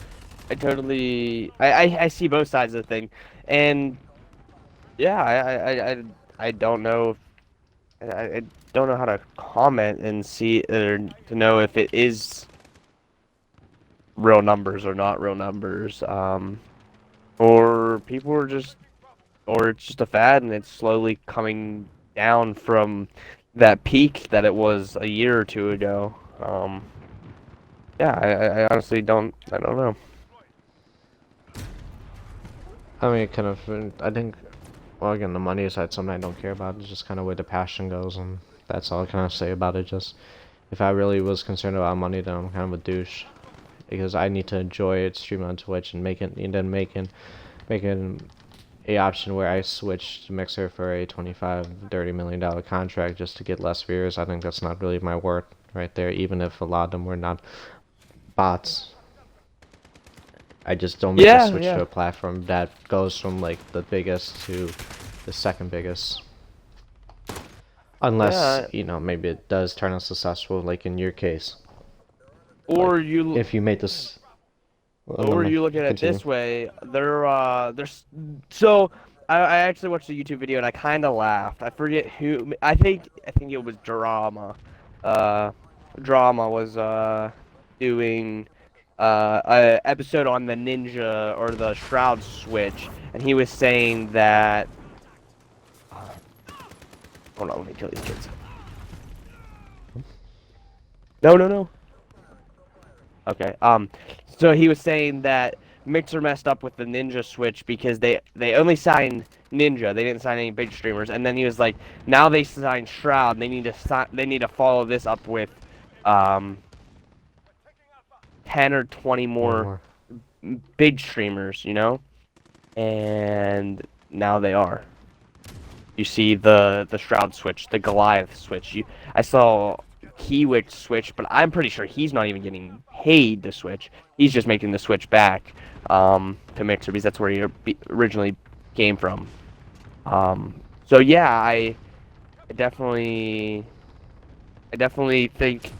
I see both sides of the thing, and yeah, I don't know I don't know how to comment and see or to know if it is real numbers or not real numbers, or people are just or it's just a fad and it's slowly coming down from that peak that it was a year or two ago. Yeah, I honestly I don't know. I mean, it kind of. I think. Well, again, the money side, something I don't care about. It's just kind of where the passion goes, and that's all I kind of say about it. Just if I really was concerned about money, then I'm kind of a douche because I need to enjoy it, stream on Twitch, and then making a option where I switch to Mixer for a 25-30 million dollar contract just to get less viewers. I think that's not really my worth right there, even if a lot of them were not bots. I just don't make a Yeah, switch yeah. to a platform that goes from like the biggest to the second biggest. Unless, Yeah, maybe it does turn out successful, like in your case. Like, or you if you made this. Well, never or mind. you look at it Continue. this way, there's so I actually watched a YouTube video and I kind of laughed. I forget who. I think it was Uh, Drama was doing a episode on the Ninja or the Shroud Switch, and he was saying that. Hold on, let me kill these kids. No, no, no. Okay. So he was saying that Mixer messed up with the Ninja Switch because they only signed Ninja. They didn't sign any big streamers. And then he was like, now they signed Shroud. They need to follow this up with, um, 10 or 20 One more more. big streamers. And now they are. You see the Shroud Switch, the Goliath Switch. I saw Kiewicz switch, but I'm pretty sure he's not even getting paid to switch. He's just making the switch back to Mixer because that's where he originally came from. So yeah, I definitely I definitely think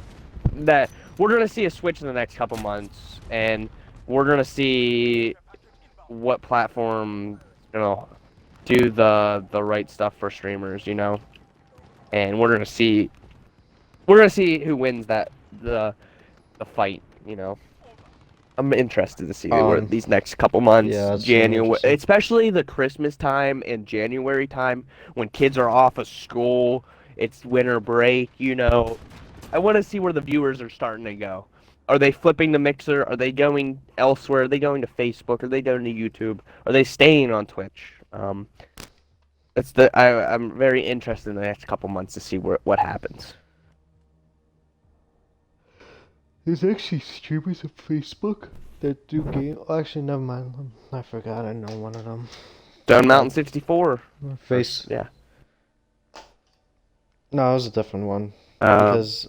that we're gonna see a switch in the next couple months, and we're gonna see what platform do the right stuff for streamers, and we're gonna see who wins the fight. I'm interested to see Um, these next couple yeah, months, that's really January, interesting. especially the Christmas time and January time when kids are off of school. It's winter break. I want to see where the viewers are starting to go. Are they flipping the Mixer? Are they going elsewhere? Are they going to Facebook? Are they going to YouTube? Are they staying on Twitch? I'm very interested in the next couple months to see what happens. There's actually streamers of Facebook that do game. Oh, actually, never mind. I forgot. I know one of them. Stone But Mountain 64. face. Yeah. No, it was a different one Um. because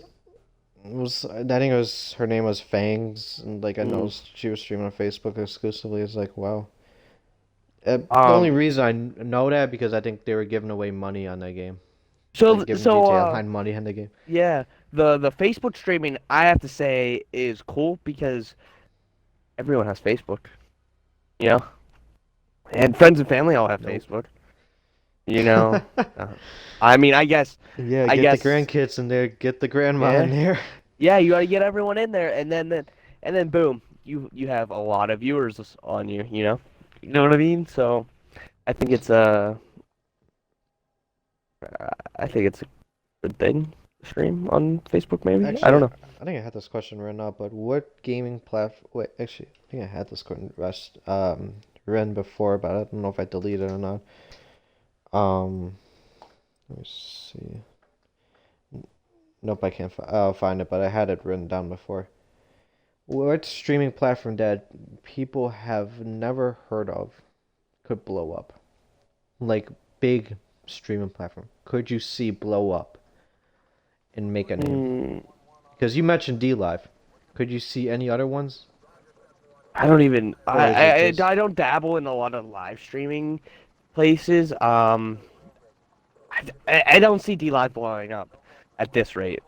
I think it was her name was Fangs, and like I know mm, she was streaming on Facebook exclusively. It's like wow. The only Um. reason I know that because I think they were giving away money on that game, So like giving so GTA Online money on the game. yeah, the Facebook streaming I have to say is cool because everyone has Facebook, you know, and friends and family all have Nope. Facebook, you know. Uh, I mean, Yeah, I get the guess, grandkids in there, get the grandma in yeah, there. yeah. You gotta get everyone in there, and then boom, you have a lot of viewers on you. You know what I mean? So I think it's a I think it's a good thing to stream on Facebook. Maybe I don't Actually, know. I think I had this question written up, but what gaming platform? Wait, actually, I think I had this question written before, but I don't know if I deleted it or not. Um, Let me see. Nope, I can't find it, but I had it written down before. What streaming platform that people have never heard of could blow up? Like big streaming platform. Could you see blow up and make a name? Hmm. Because you mentioned D Live. Could you see any other ones? I don't even. Or is it I just don't dabble in a lot of live streaming places. I don't see D Live blowing up at this rate.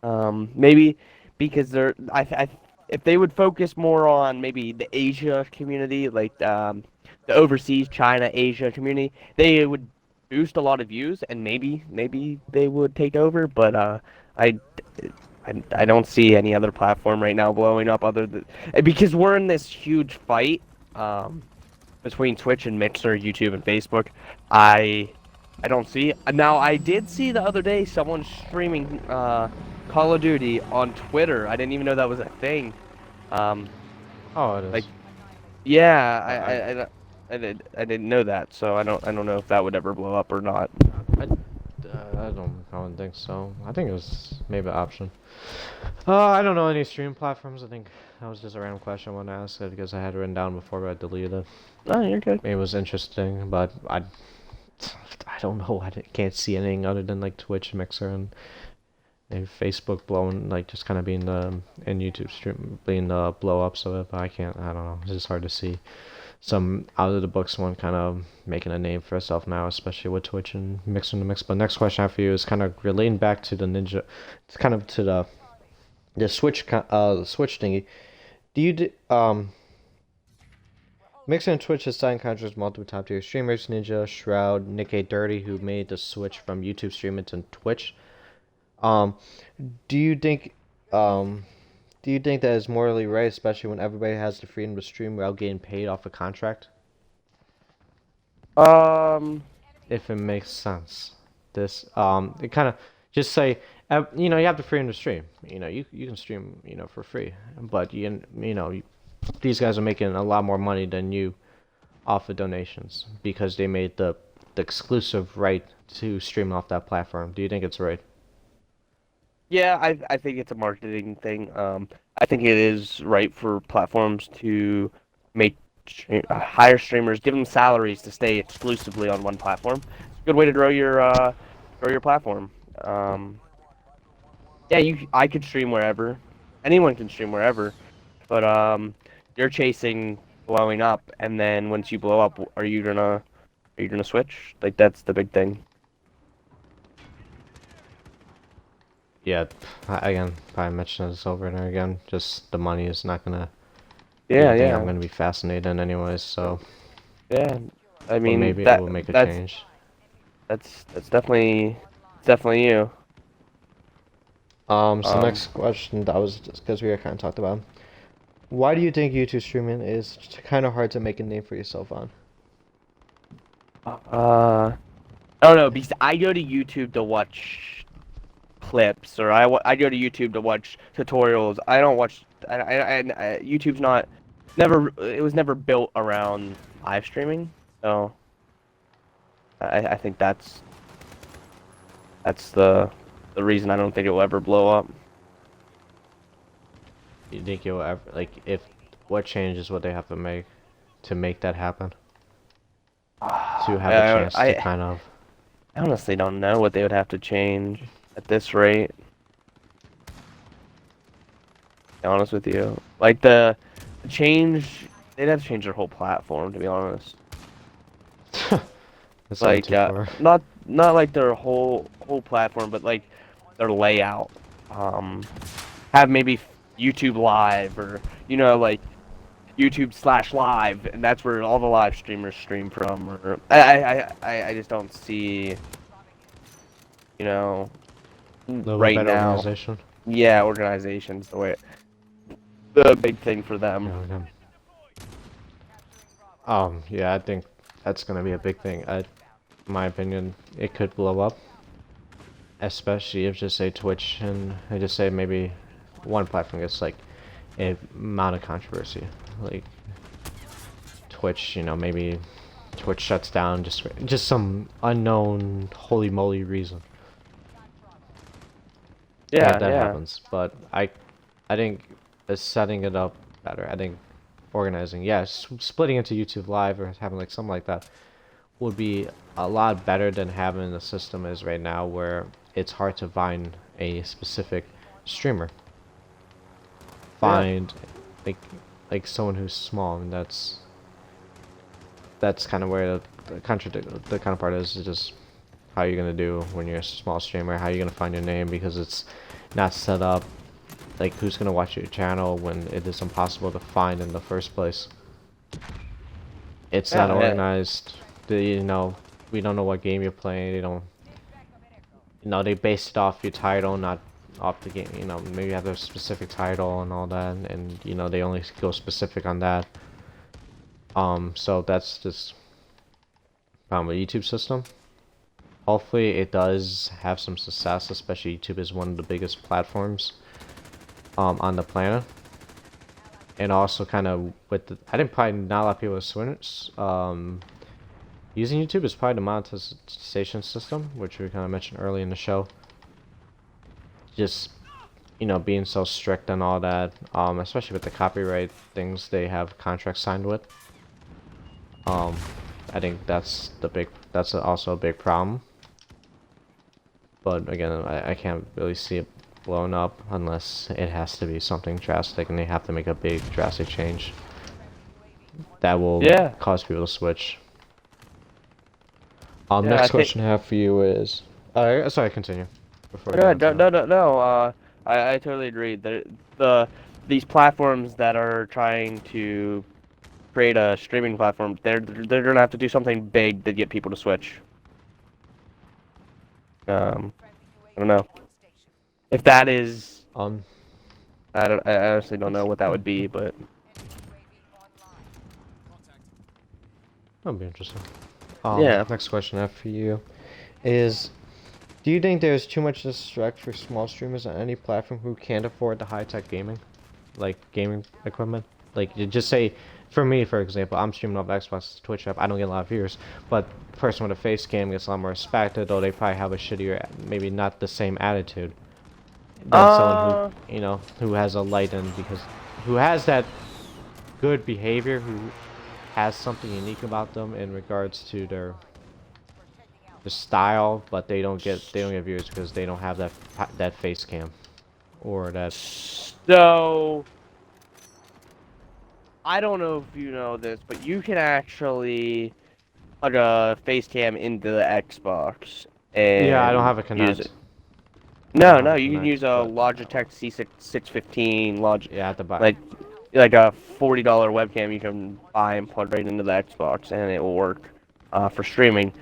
Maybe because if they would focus more on maybe the Asia community, like the overseas China Asia community, they would boost a lot of views, and maybe they would take over. But I, I don't see any other platform right now blowing up other than because we're in this huge fight between Twitch and Mixer, YouTube, and Facebook. I I don't see. Now, I did see the other day someone streaming Call of Duty on Twitter. I didn't even know that was a thing. Um, Oh, it like, is. yeah, I I didn't know that, so I don't know if that would ever blow up or not. I, I don't think so. I think it was maybe an option. I don't know any stream platforms. I think that was just a random question I wanted to ask it because I had it written down before, but I deleted it. Oh, you're good. It was interesting, but I don't know. Can't see anything other than like Twitch, Mixer, and maybe Facebook blowing, like just kind of being the and YouTube stream being the blow ups of it. But I can't. I don't know. It's just hard to see some out of the books one kind of making a name for itself now, especially with Twitch and Mixer in the mix. But next question I have for you is kind of relating back to the Ninja. It's kind of to the Switch thingy. Do you Mixer and Twitch has signed contracts with multiple top tier streamers, Ninja, Shroud, Nick A Dirty, who made the switch from YouTube streaming to Twitch. Um, do you think um do you think that is morally right, especially when everybody has the freedom to stream without getting paid off a contract? Um, If it makes sense. This it kind of just say you know, you have the freedom to stream. You know, you can stream, you know, for free, but you know, these guys are making a lot more money than you off of donations because they made the exclusive right to stream off that platform. Do you think it's right? yeah, I think it's a marketing thing. I think it is right for platforms to make hire streamers, give them salaries to stay exclusively on one platform. It's a good way to grow your platform. Yeah, I could stream wherever. Anyone can stream wherever, but you're chasing blowing up, and then once you blow up, are you gonna switch? Like that's the big thing. Yeah, again, probably mention this over and over again. Just the money is not gonna be Yeah, anything I'm yeah, gonna be fascinated in anyways. So, yeah. I but mean maybe it will make a change. that's definitely you. So Um, next question that was just because we kind of talked about. Why do you think YouTube streaming is kind of hard to make a name for yourself on? I don't know because I go to YouTube to watch clips, or I go to YouTube to watch tutorials. I don't watch. YouTube's not never. It was never built around live streaming, so I think that's the reason I don't think it will ever blow up. You think you'll ever like if what changes would they have to make that happen? To have a chance to kind of I honestly don't know what they would have to change at this rate. To be honest with you, like the change, they'd have to change their whole platform. To be honest, it's not like too far. not like their whole platform, but like their layout. Um, have maybe YouTube Live or like YouTube/live, and that's where all the live streamers stream from. Or I just don't see, you know, A little bit right better now. organization. Yeah, organizations the big thing for them. Yeah, okay. Yeah, I think that's gonna be a big thing. In my opinion, it could blow up, especially if just say Twitch and I just say maybe one platform gets like a amount of controversy, like Twitch. You know, maybe Twitch shuts down just some unknown holy moly reason. Yeah, That yeah. happens. But I think setting it up better. I think organizing, yes, splitting into YouTube Live or having like something like that would be a lot better than having the system is right now, where it's hard to find a specific streamer. Yeah. Find like someone who's small, and that's kind of where the kind of part is just how you're gonna do when you're a small streamer, how you're gonna find your name, because it's not set up like who's gonna watch your channel when it is impossible to find in the first place. It's not Yeah, yeah. organized. You know, we don't know what game you're playing. They don't, you know, they base it off your title, not off the game. You know, maybe you have a specific title and all that, and you know they only go specific on that. So that's just problem with YouTube system. Hopefully it does have some success, especially YouTube is one of the biggest platforms on the planet. And also kind of with the, I think probably not a lot of people using YouTube is probably the monetization system, which we kind of mentioned early in the show. Just, you know, being so strict and all that, especially with the copyright things they have contracts signed with. I think that's also a big problem. But again, I can't really see it blown up unless it has to be something drastic and they have to make a big drastic change that will cause people to switch. Yeah, Next question I have for you is, sorry, continue. Before No, no. I totally agree. These platforms that are trying to create a streaming platform, they're gonna have to do something big to get people to switch. I don't know if that is. I honestly don't know what that would be, but that'll be interesting. yeah. Next question I have for you is, do you think there's too much distract for small streamers on any platform who can't afford the high-tech gaming, like gaming equipment? Like, you just say, for me, for example, I'm streaming off Xbox Twitch app. I don't get a lot of viewers, but the person with a face cam gets a lot more respected, though they probably have a shittier, maybe not the same attitude than someone who, you know, who has a light and who has that good behavior, who has something unique about them in regards to their style, but they don't get viewers because they don't have that face cam or that. So I don't know if you know this, but you can actually plug a face cam into the Xbox and Yeah, I don't have a use Connect. it. No, you can use a But Logitech C615 yeah, I have to buy. like a $40 webcam you can buy and plug right into the Xbox, and it will work for streaming.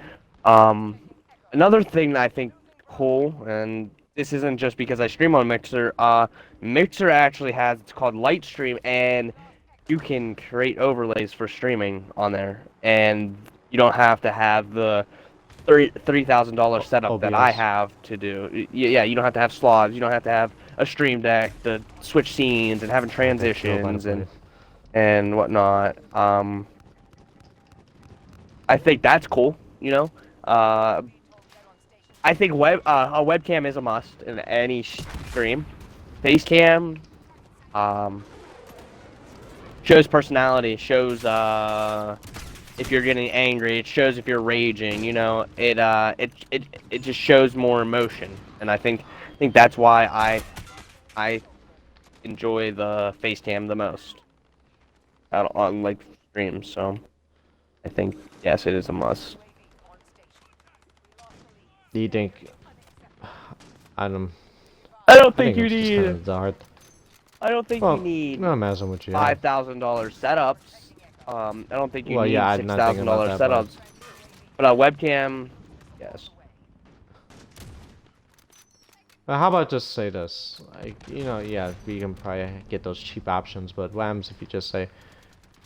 Another thing that I think cool, and this isn't just because I stream on Mixer. Mixer actually has, it's called Lightstream, and you can create overlays for streaming on there, and you don't have to have the $3,000 setup that I OBS. have to do. Yeah, you don't have to have slots. You don't have to have a stream deck to switch scenes and having I think Joe might have transitions played. and whatnot. I think that's cool. You know, I think a webcam is a must in any stream. Facecam shows personality, shows if you're getting angry, it shows if you're raging. You know, it just shows more emotion, and I think that's why I enjoy the Facecam the most out on like streams. So I think yes, it is a must. Do you think? I don't. I don't I think think you it's just kind need. of hard. I don't think Well, you need no, imagine what you have. $5,000 setups. I don't think you Well, need yeah, I'm six not thinking thousand about dollar that, but setups. But a webcam, yes. how about just say this? Like, you know, yeah, we can probably get those cheap options, but what happens if you just say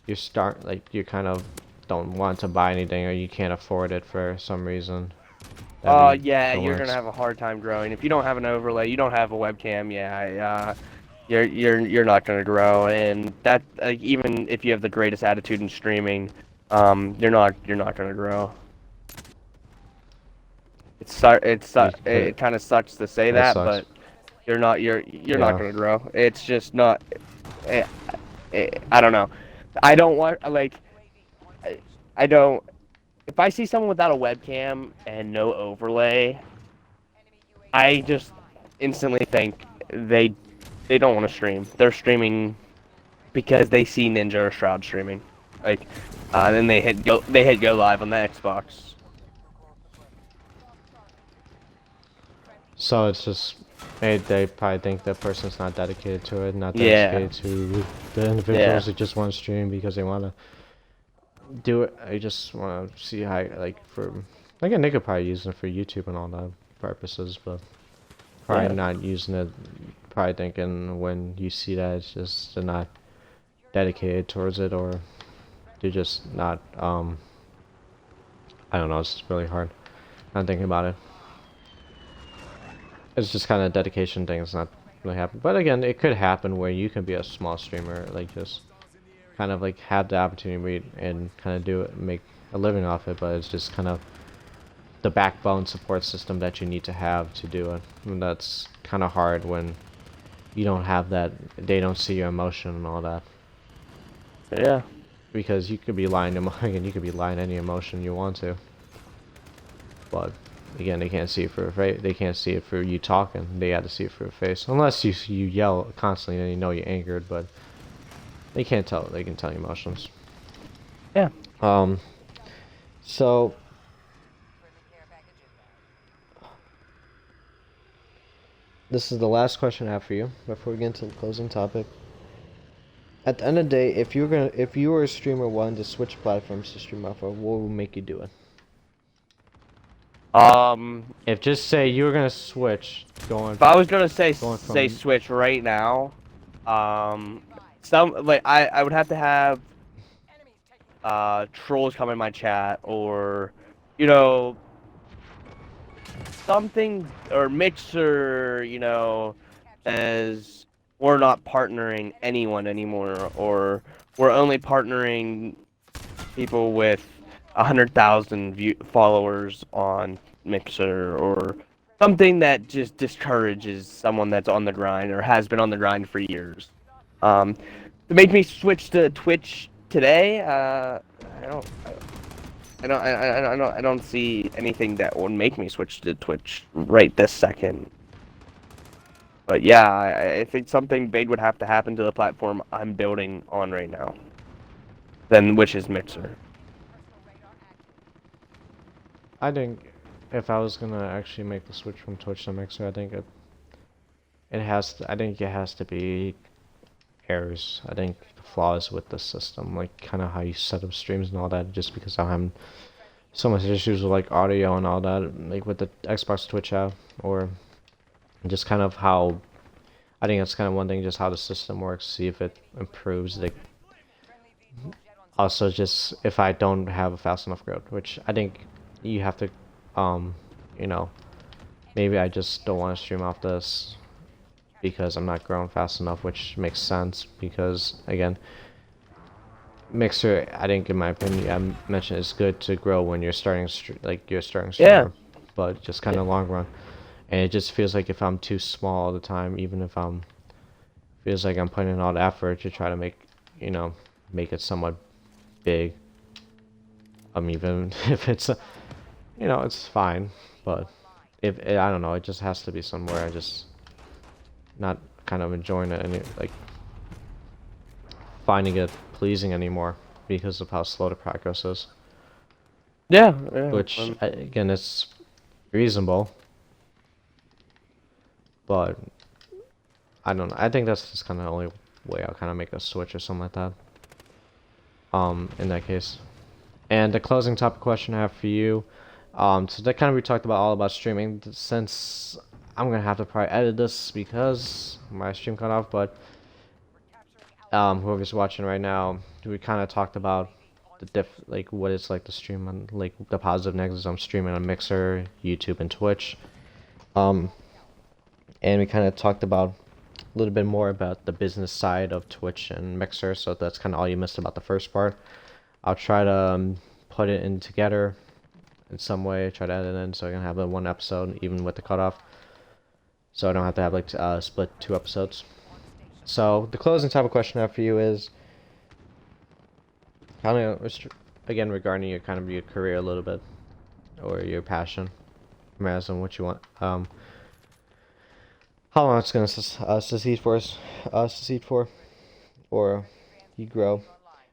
you kind of don't want to buy anything or you can't afford it for some reason? Yeah, Don't you're wanna gonna have a hard time growing. If you don't have an overlay, you don't have a webcam, yeah, you're not gonna grow. And that even if you have the greatest attitude in streaming, you're not gonna grow. You, It kind of sucks to say that that, sucks. but you're not Yeah. gonna grow. It's just not. eh, I don't know. I don't want like I, I don't. If I see someone without a webcam and no overlay, I just instantly think they don't want to stream. They're streaming because they see Ninja or Shroud streaming. Like, then they hit go live on the Xbox. So it's just they probably think that person's not dedicated to it, not Yeah, dedicated to the individuals yeah, that just want to stream because they want to do it. I just want to see how like for again they could probably use it for YouTube and all that purposes, but probably yeah, not using it. Probably thinking when you see that it's just they're not dedicated towards it or they're just not. I don't know. It's really hard. I'm thinking about it. It's just kind of a dedication thing. It's not really happen. But again, it could happen where you can be a small streamer, like just kind of like have the opportunity and kind of do it, make a living off it. But it's just kind of the backbone support system that you need to have to do it. And that's kind of hard when you don't have that. They don't see your emotion and all that. yeah, Because you could be lying again. You could be lying any emotion you want to. But again, they can't see it for they can't see it for you talking. They have to see it for your face, unless you yell constantly and you know you're angered. But they can't tell. They can tell your emotions. yeah. Um. So this is the last question I have for you before we get into the closing topic. At the end of the day, if you were a streamer wanting to switch platforms to stream off of, what would make you do it? Um, If just say you were gonna switch, if I was gonna going say from Switch right now, um, I would have to have trolls come in my chat or, you know, something or Mixer, as we're not partnering anyone anymore, or we're only partnering people with 100,000 followers on Mixer, or something that just discourages someone that's on the grind or has been on the grind for years. To make me switch to Twitch today, I don't. I don't see anything that would make me switch to Twitch right this second. But yeah, I think something big would have to happen to the platform I'm building on right now. Then which is Mixer. I think if I was gonna actually make the switch from Twitch to Mixer, I think it has to, I think it has to be errors. I think flaws with the system, like kind of how you set up streams and all that. Just because I'm having so much issues with like audio and all that, like with the Xbox Twitch app, or just kind of how I think that's kind of one thing, just how the system works. See if it improves. Like also just if I don't have a fast enough growth, which I think you have to, um, you know, maybe I just don't want to stream off this because I'm not growing fast enough, which makes sense because again, Mixer, I think in my opinion, I mentioned it's good to grow when you're starting like you're starting Yeah. streamer, but just kind Yeah. of long run. And it just feels like if I'm too small all the time, even if I'm feels like I'm putting in all the effort to try to make, make it somewhat big. Even if it's, it's fine, but if I don't know, it just has to be somewhere I just not kind of enjoying it and like finding it pleasing anymore because of how slow the progress is. Yeah. Yeah. Which again, it's reasonable, but I don't know. I think that's just kind of the only way I'll kind of make a switch or something like that. In that case. And the closing topic question I have for you. So that kind of we talked about all about streaming. Since I'm gonna have to probably edit this because my stream cut off, but whoever's watching right now, we kind of talked about the like what it's like to stream on like the positive negatives. I'm streaming on Mixer, YouTube, and Twitch. Um, and we kind of talked about a little bit more about the business side of Twitch and Mixer. So that's kind of all you missed about the first part. I'll try to put it in together in some way. Try to edit it in so I can have a one episode even with the cutoff. So I don't have to have like split 2 episodes. So the closing type of question I have for you is kind of again regarding your kind of your career a little bit or your passion, Madison, what you want. How long it's gonna succeed for or you grow.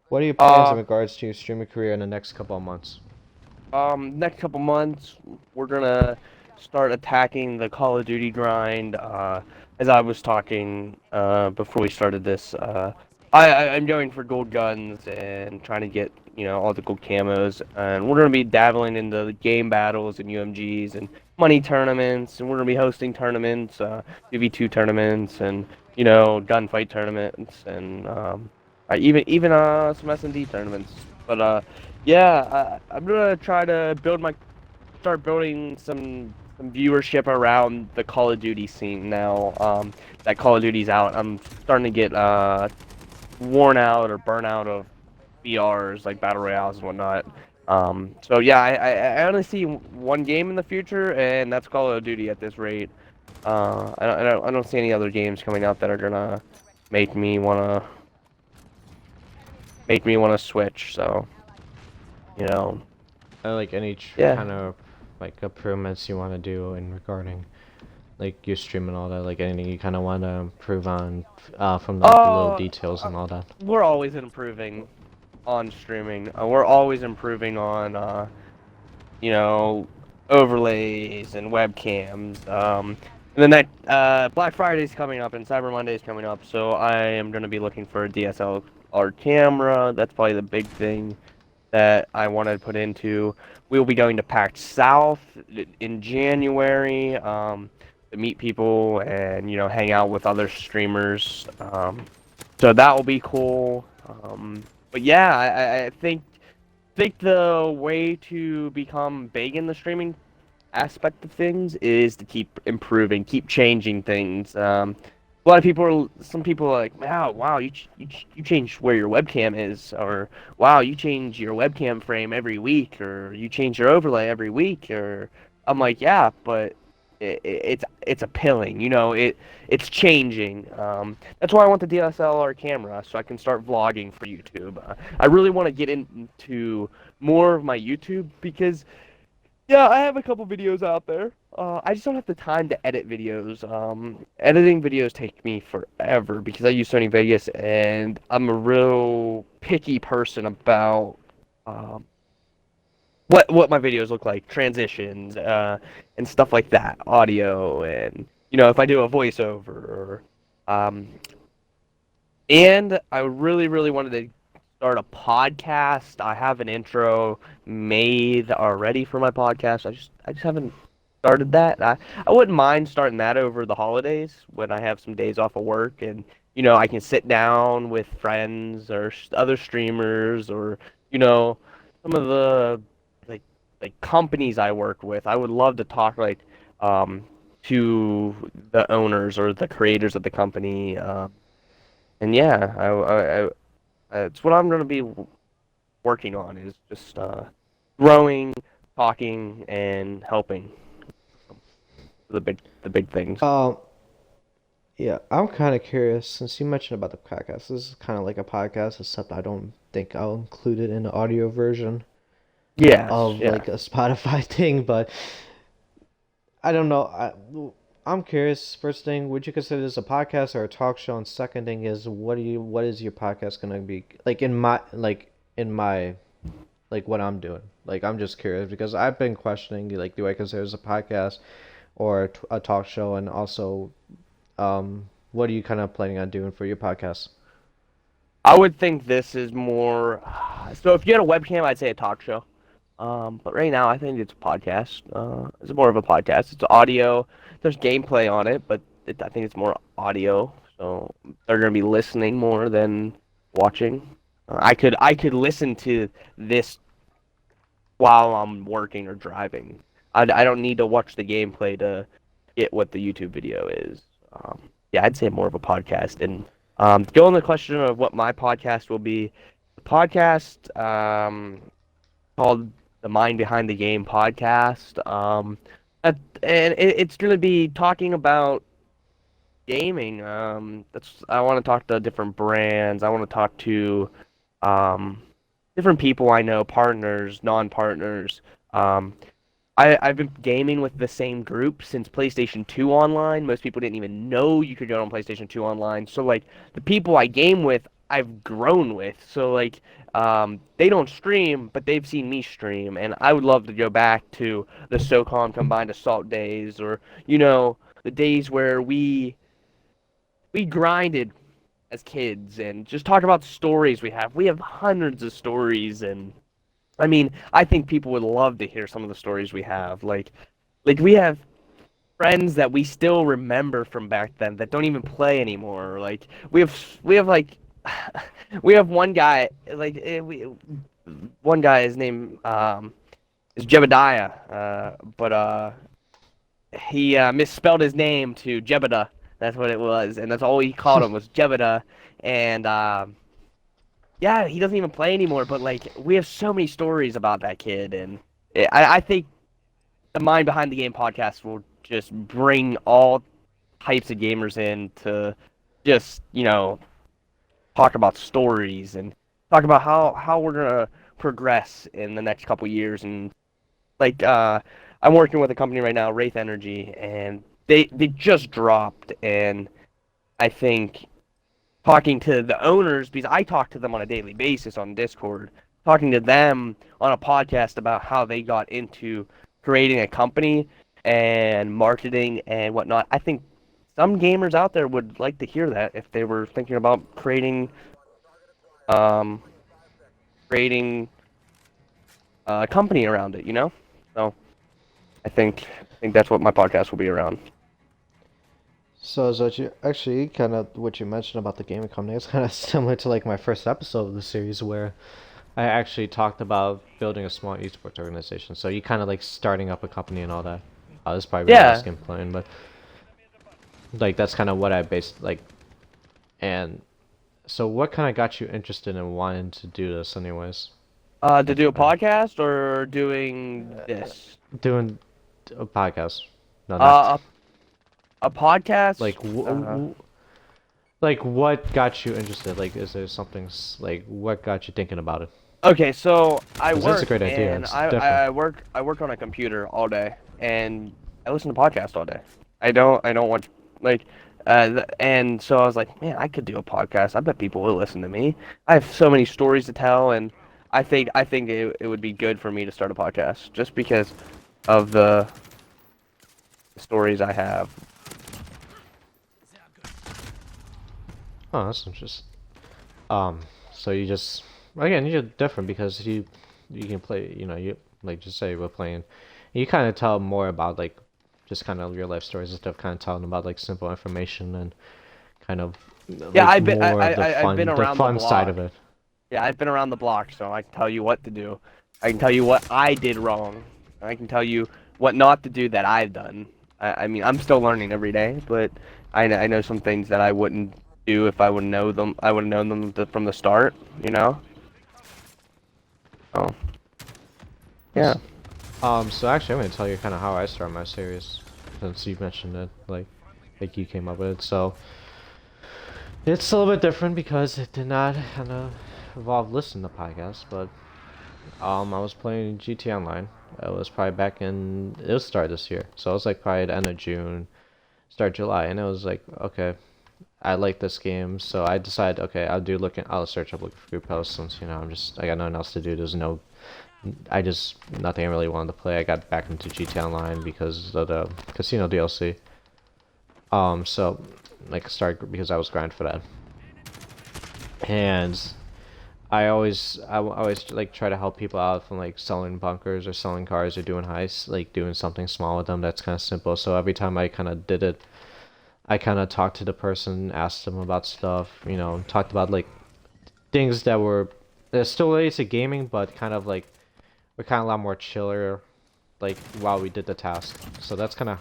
What are your plans in Uh, regards to your streaming career in the next couple of months? Next couple months, we're gonna start attacking the Call of Duty grind. As I was talking before we started this, I'm going for gold guns and trying to get all the gold camos, and we're gonna be dabbling into the game battles and UMGs and money tournaments, and we're gonna be hosting tournaments, 2v2 tournaments, and gunfight tournaments, and even some S&D tournaments. But yeah, I'm gonna try to start building some viewership around the Call of Duty scene now. That Call of Duty's out. I'm starting to get worn out or burnt out of BRs like battle royales and whatnot. So yeah, I only see one game in the future, and that's Call of Duty at this rate. I don't see any other games coming out that are gonna make me wanna switch. So you know, Like any yeah. kind of like improvements you want to do in regarding like your stream and all that, like anything you kind of want to improve on from like the little Uh, details and all that. we're always improving on streaming. We're always improving on, you know, overlays and webcams. And then that Black Friday's coming up and Cyber Monday's coming up, so I am going to be looking for a DSLR camera. That's probably the big thing that I want to put into. We'll be going to PAX South in January to meet people and hang out with other streamers. So that will be cool. But yeah, I think the way to become big in the streaming aspect of things is to keep improving, keep changing things. Some people are like, wow, you change where your webcam is, or wow, you change your webcam frame every week, or you change your overlay every week, or I'm like, yeah, but it's appealing, it's changing. That's why I want the DSLR camera so I can start vlogging for YouTube. I really want to get into more of my YouTube because yeah, I have a couple videos out there. I just don't have the time to edit videos. Editing videos take me forever because I use Sony Vegas, and I'm a real picky person about um, what my videos look like, transitions, and stuff like that, audio, and if I do a voiceover, um, and I really, really wanted to start a podcast. I have an intro made already for my podcast. I just haven't started that. I wouldn't mind starting that over the holidays when I have some days off of work and I can sit down with friends or other streamers or some of the like companies I work with. I would love to talk um to the owners or the creators of the company. And yeah, it's what I'm going to be working on is just growing, talking, and helping the big things. Um, yeah, I'm kind of curious since you mentioned about the podcast. This is kind of like a podcast, except I don't think I'll include it in the audio version Yes, of yeah. like a Spotify thing, but I don't know. I'm curious. First thing, would you consider this a podcast or a talk show? And second thing is, what is your podcast gonna be like in my like what I'm doing? Like I'm just curious because I've been questioning like do I consider this a podcast or a talk show, and also what are you kind of planning on doing for your podcast? I would think this is more. So if you had a webcam, I'd say a talk show. But right now, I think it's a podcast. It's more of a podcast. It's audio. There's gameplay on it, but I think it's more audio. So they're gonna be listening more than watching. I could listen to this while I'm working or driving. I don't need to watch the gameplay to get what the YouTube video is. Yeah, I'd say more of a podcast. And go on the question of what my podcast will be. podcast called the Mind Behind the Game podcast. And it's going to be talking about gaming. That's I want to talk to different brands. I want to talk to um, different people I know, partners, non-partners. Um, I've been gaming with the same group since PlayStation 2 Online. Most people didn't even know you could go on PlayStation 2 Online. So like the people I game with, I've grown with. So like they don't stream, but they've seen me stream, and I would love to go back to the SOCOM Combined Assault days, or the days where we grinded as kids, and just talk about stories we have. We have hundreds of stories, and I mean, I think people would love to hear some of the stories we have. Like we have friends that we still remember from back then that don't even play anymore. Like we have like we have one guy like one guy. His name is Jebediah, but he misspelled his name to Jebediah. That's what it was, and that's all he called him was Jebediah. And yeah, he doesn't even play anymore. But like, we have so many stories about that kid, and I think the Mind Behind the Game podcast will just bring all types of gamers in to just talk about stories and talk about how we're gonna progress in the next couple years. And like, I'm working with a company right now, Wraith Energy, and they just dropped, and I think talking to the owners, because I talk to them on a daily basis on Discord, talking to them on a podcast about how they got into creating a company and marketing and whatnot. I think some gamers out there would like to hear that if they were thinking about um creating a company around it, you know? So I think that's what my podcast will be around. So what you actually kind of what you mentioned about the gaming company is kind of similar to like my first episode of the series where I actually talked about building a small esports organization. So you kind of like starting up a company and all that. This is probably my last Yeah. game playing, but like that's kind of what I based like. And so what kind of got you interested in wanting to do this, anyways? To do a podcast or doing this? Doing a podcast. No, not Uh, a podcast. like like what got you interested? Like, is there something like what got you thinking about it? Okay, so I 'Cause that's a work great idea. and It's I, different. I I work I work on a computer all day, and I listen to podcasts all day. I don't watch like and so I was like, man, I could do a podcast. I bet people will listen to me. I have so many stories to tell, and I think it would be good for me to start a podcast just because of the stories I have. Oh, that's interesting. So you just again you're different because you can play. You know, you like just say we're playing. You kind of tell more about like just kind of real life stories and stuff. Kind of telling about like simple information and kind of Yeah, like more of I've been the around the fun side of block. it. Yeah, I've been around the block, so I can tell you what to do. I can tell you what I did wrong. I can tell you what not to do that I've done. I mean, I'm still learning every day, but I know some things that I wouldn't do if I would know them. I would have known them from the start, you know? Oh, yeah. Yes. So actually, I'm gonna tell you kind of how I started my series, since you mentioned it, like you came up with it. So it's a little bit different because it did not kind of involve listening to podcasts, but I was playing GT Online. It was probably back in it was start this year, so it was like probably the end of June, start July, and it was like okay, I like this game, so I decided okay, I'll search up looking for group posts since I got nothing else to do. There's no I just nothing I really wanted to play. I got back into GT Online because of the casino DLC. So like started because I was grinding for that, and I always like try to help people out from like selling bunkers or selling cars or doing heists, like doing something small with them that's kind of simple. So every time I kind of did it, I kind of talked to the person, asked them about stuff, talked about like things that were still related to gaming, but kind of like we're kind of a lot more chiller, like while we did the task. So that's kind of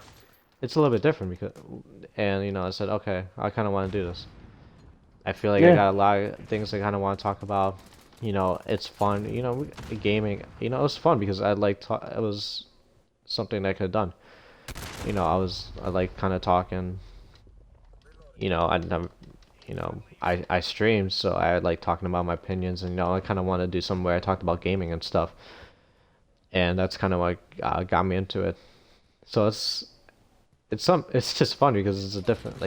it's a little bit different because, and I said okay, I kind of want to do this. I feel like I Yeah. got a lot of things I kind of want to talk about. it's fun. Gaming. It was fun because I like it was something that I could have done. I like kind of talking. I never, I streamed, so I like talking about my opinions, and I kind of want to do something where I talked about gaming and stuff, and that's kind of what got me into it. So it's just fun because it's a different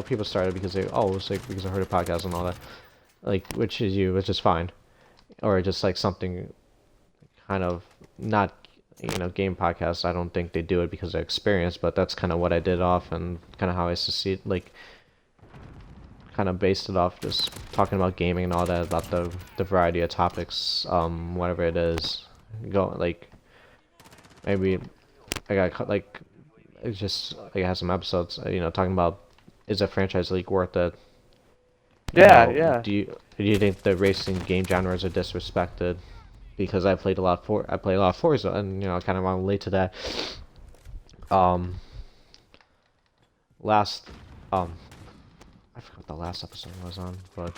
people started because it's like because I heard a podcast and all that, which is fine, or just like something kind of not game podcasts. I don't think they do it because of experience, but that's kind of what I did off and kind of how I used to see it, kind of based it off just talking about gaming and all that, about the variety of topics, whatever it is. Go maybe I got it's just I have some episodes, talking about, is a franchise league worth it? Yeah, yeah. Do you think the racing game genres are disrespected? Because I play a lot of Forza, and I kind of want to relate to that. Um, last I forgot what the last episode was on, but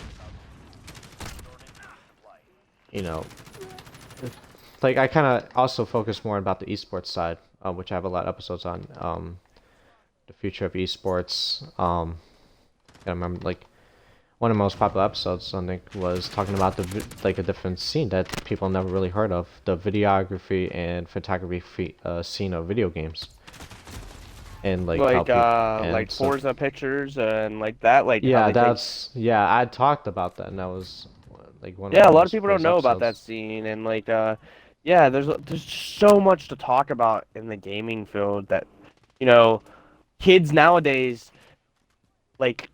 you know, I kind of also focus more about the esports side, which I have a lot of episodes on. The future of esports. I remember one of the most popular episodes I think was talking about a different scene that people never really heard of, the videography and photography scene of video games, and how people and stuff. Forza pictures and like that, like how Yeah, they take. I talked about that, and that was one of Yeah, my a lot of most people don't praised know about that episodes. scene, and yeah, there's so much to talk about in the gaming field that, you know, kids nowadays, like,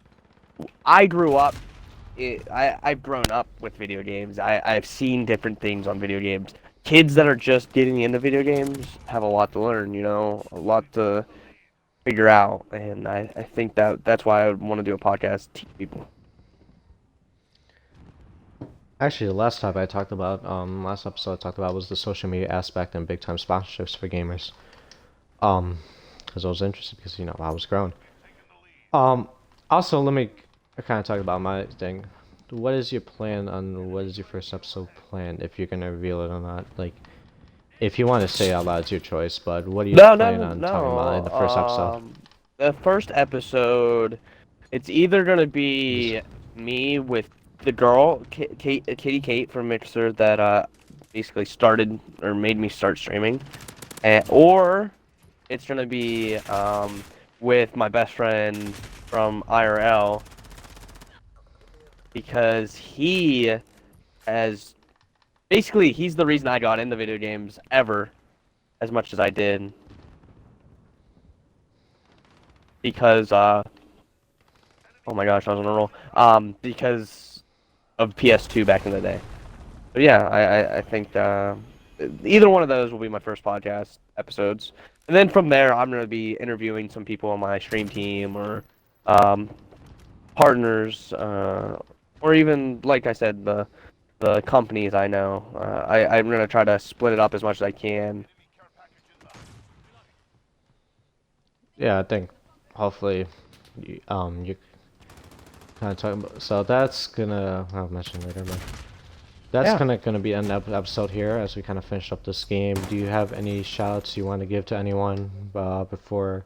I grew up. I've grown up with video games. I've seen different things on video games. Kids that are just getting into video games have a lot to learn, a lot to figure out, and I think that's why I would want to do a podcast to teach people. Actually, last episode I talked about was the social media aspect and big time sponsorships for gamers. Because I was interested because I was growing. Um, Also, let me kind of talk about my thing. What is your plan on what is your first episode plan? If you're gonna reveal it or not? If you want to say it out loud, it's your choice. But what do you No, plan no, on talking about in no. the first episode? The first episode, it's either gonna Just be me with the girl, Katie Kate from Mixer, that basically started or made me start streaming, or it's gonna be with my best friend from IRL, because has he's the reason I got into video games ever as much as I did, because oh my gosh, I was on a roll. Because of PS2 back in the day. But yeah, I think either one of those will be my first podcast episodes, and then from there I'm gonna be interviewing some people on my stream team, or um, partners, or even, like I said, the companies I know. I'm gonna try to split it up as much as I can. yeah, I think hopefully you kind of talking about. So that's gonna I'll mention later, but that's Yeah. kind of gonna be an episode here as we kind of finish up this game. Do you have any shoutouts you want to give to anyone before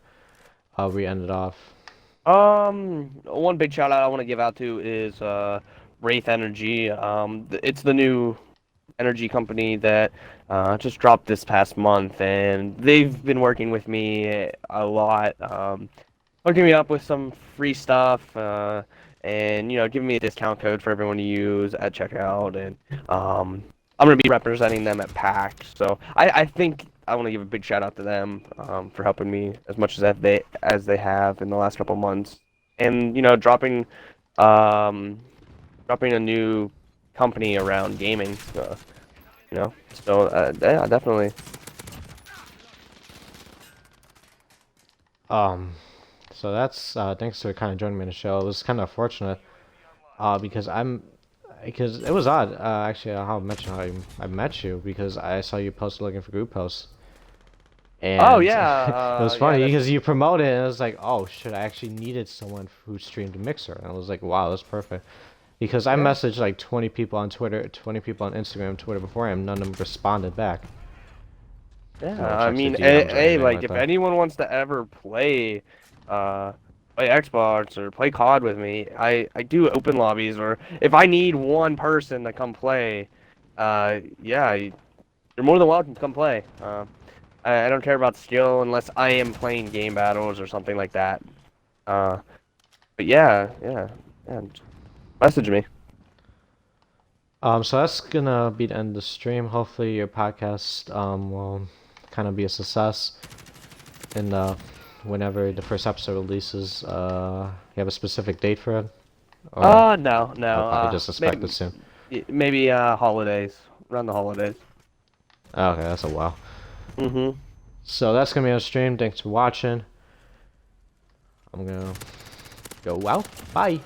we end it off? One big shout out I want to give out to is Wraith Energy. It's the new energy company that just dropped this past month, and they've been working with me a lot, hooking me up with some free stuff, and giving me a discount code for everyone to use at checkout, and I'm gonna be representing them at PAX. So I think I want to give a big shout out to them, for helping me as much as they have in the last couple months, and um, dropping a new company around gaming. So yeah, definitely. Um, so that's thanks for kind of joining me on the show. It was kind of fortunate because because it was odd actually how I mentioned how I met you because I saw you post looking for group posts. Oh And yeah, it was yeah, funny that's because you promoted it and it was like, oh shit, I actually needed someone who streamed Mixer. And I was like, wow, that's perfect. Because I Yeah. messaged like 20 people on Twitter, 20 people on Instagram, Twitter before, and none of them responded back. No one Yeah, I checks their mean, DMs or anything like like if that. anyone wants to ever uh, play Xbox or play COD with me, I do open lobbies, or if I need one person to come play, yeah, you're more than welcome to come play. I don't care about skill unless I am playing game battles or something like that. Uh, but yeah, just message me. So that's gonna be the end of the stream. Hopefully your podcast will kind of be a success. And whenever the first episode releases, you have a specific date for it, or No, I'll no, probably just expect it soon. maybe holidays, around the holidays. Okay, that's a while. Mm-hmm. So that's gonna be on stream. Thanks for watching. I'm gonna go out. Bye.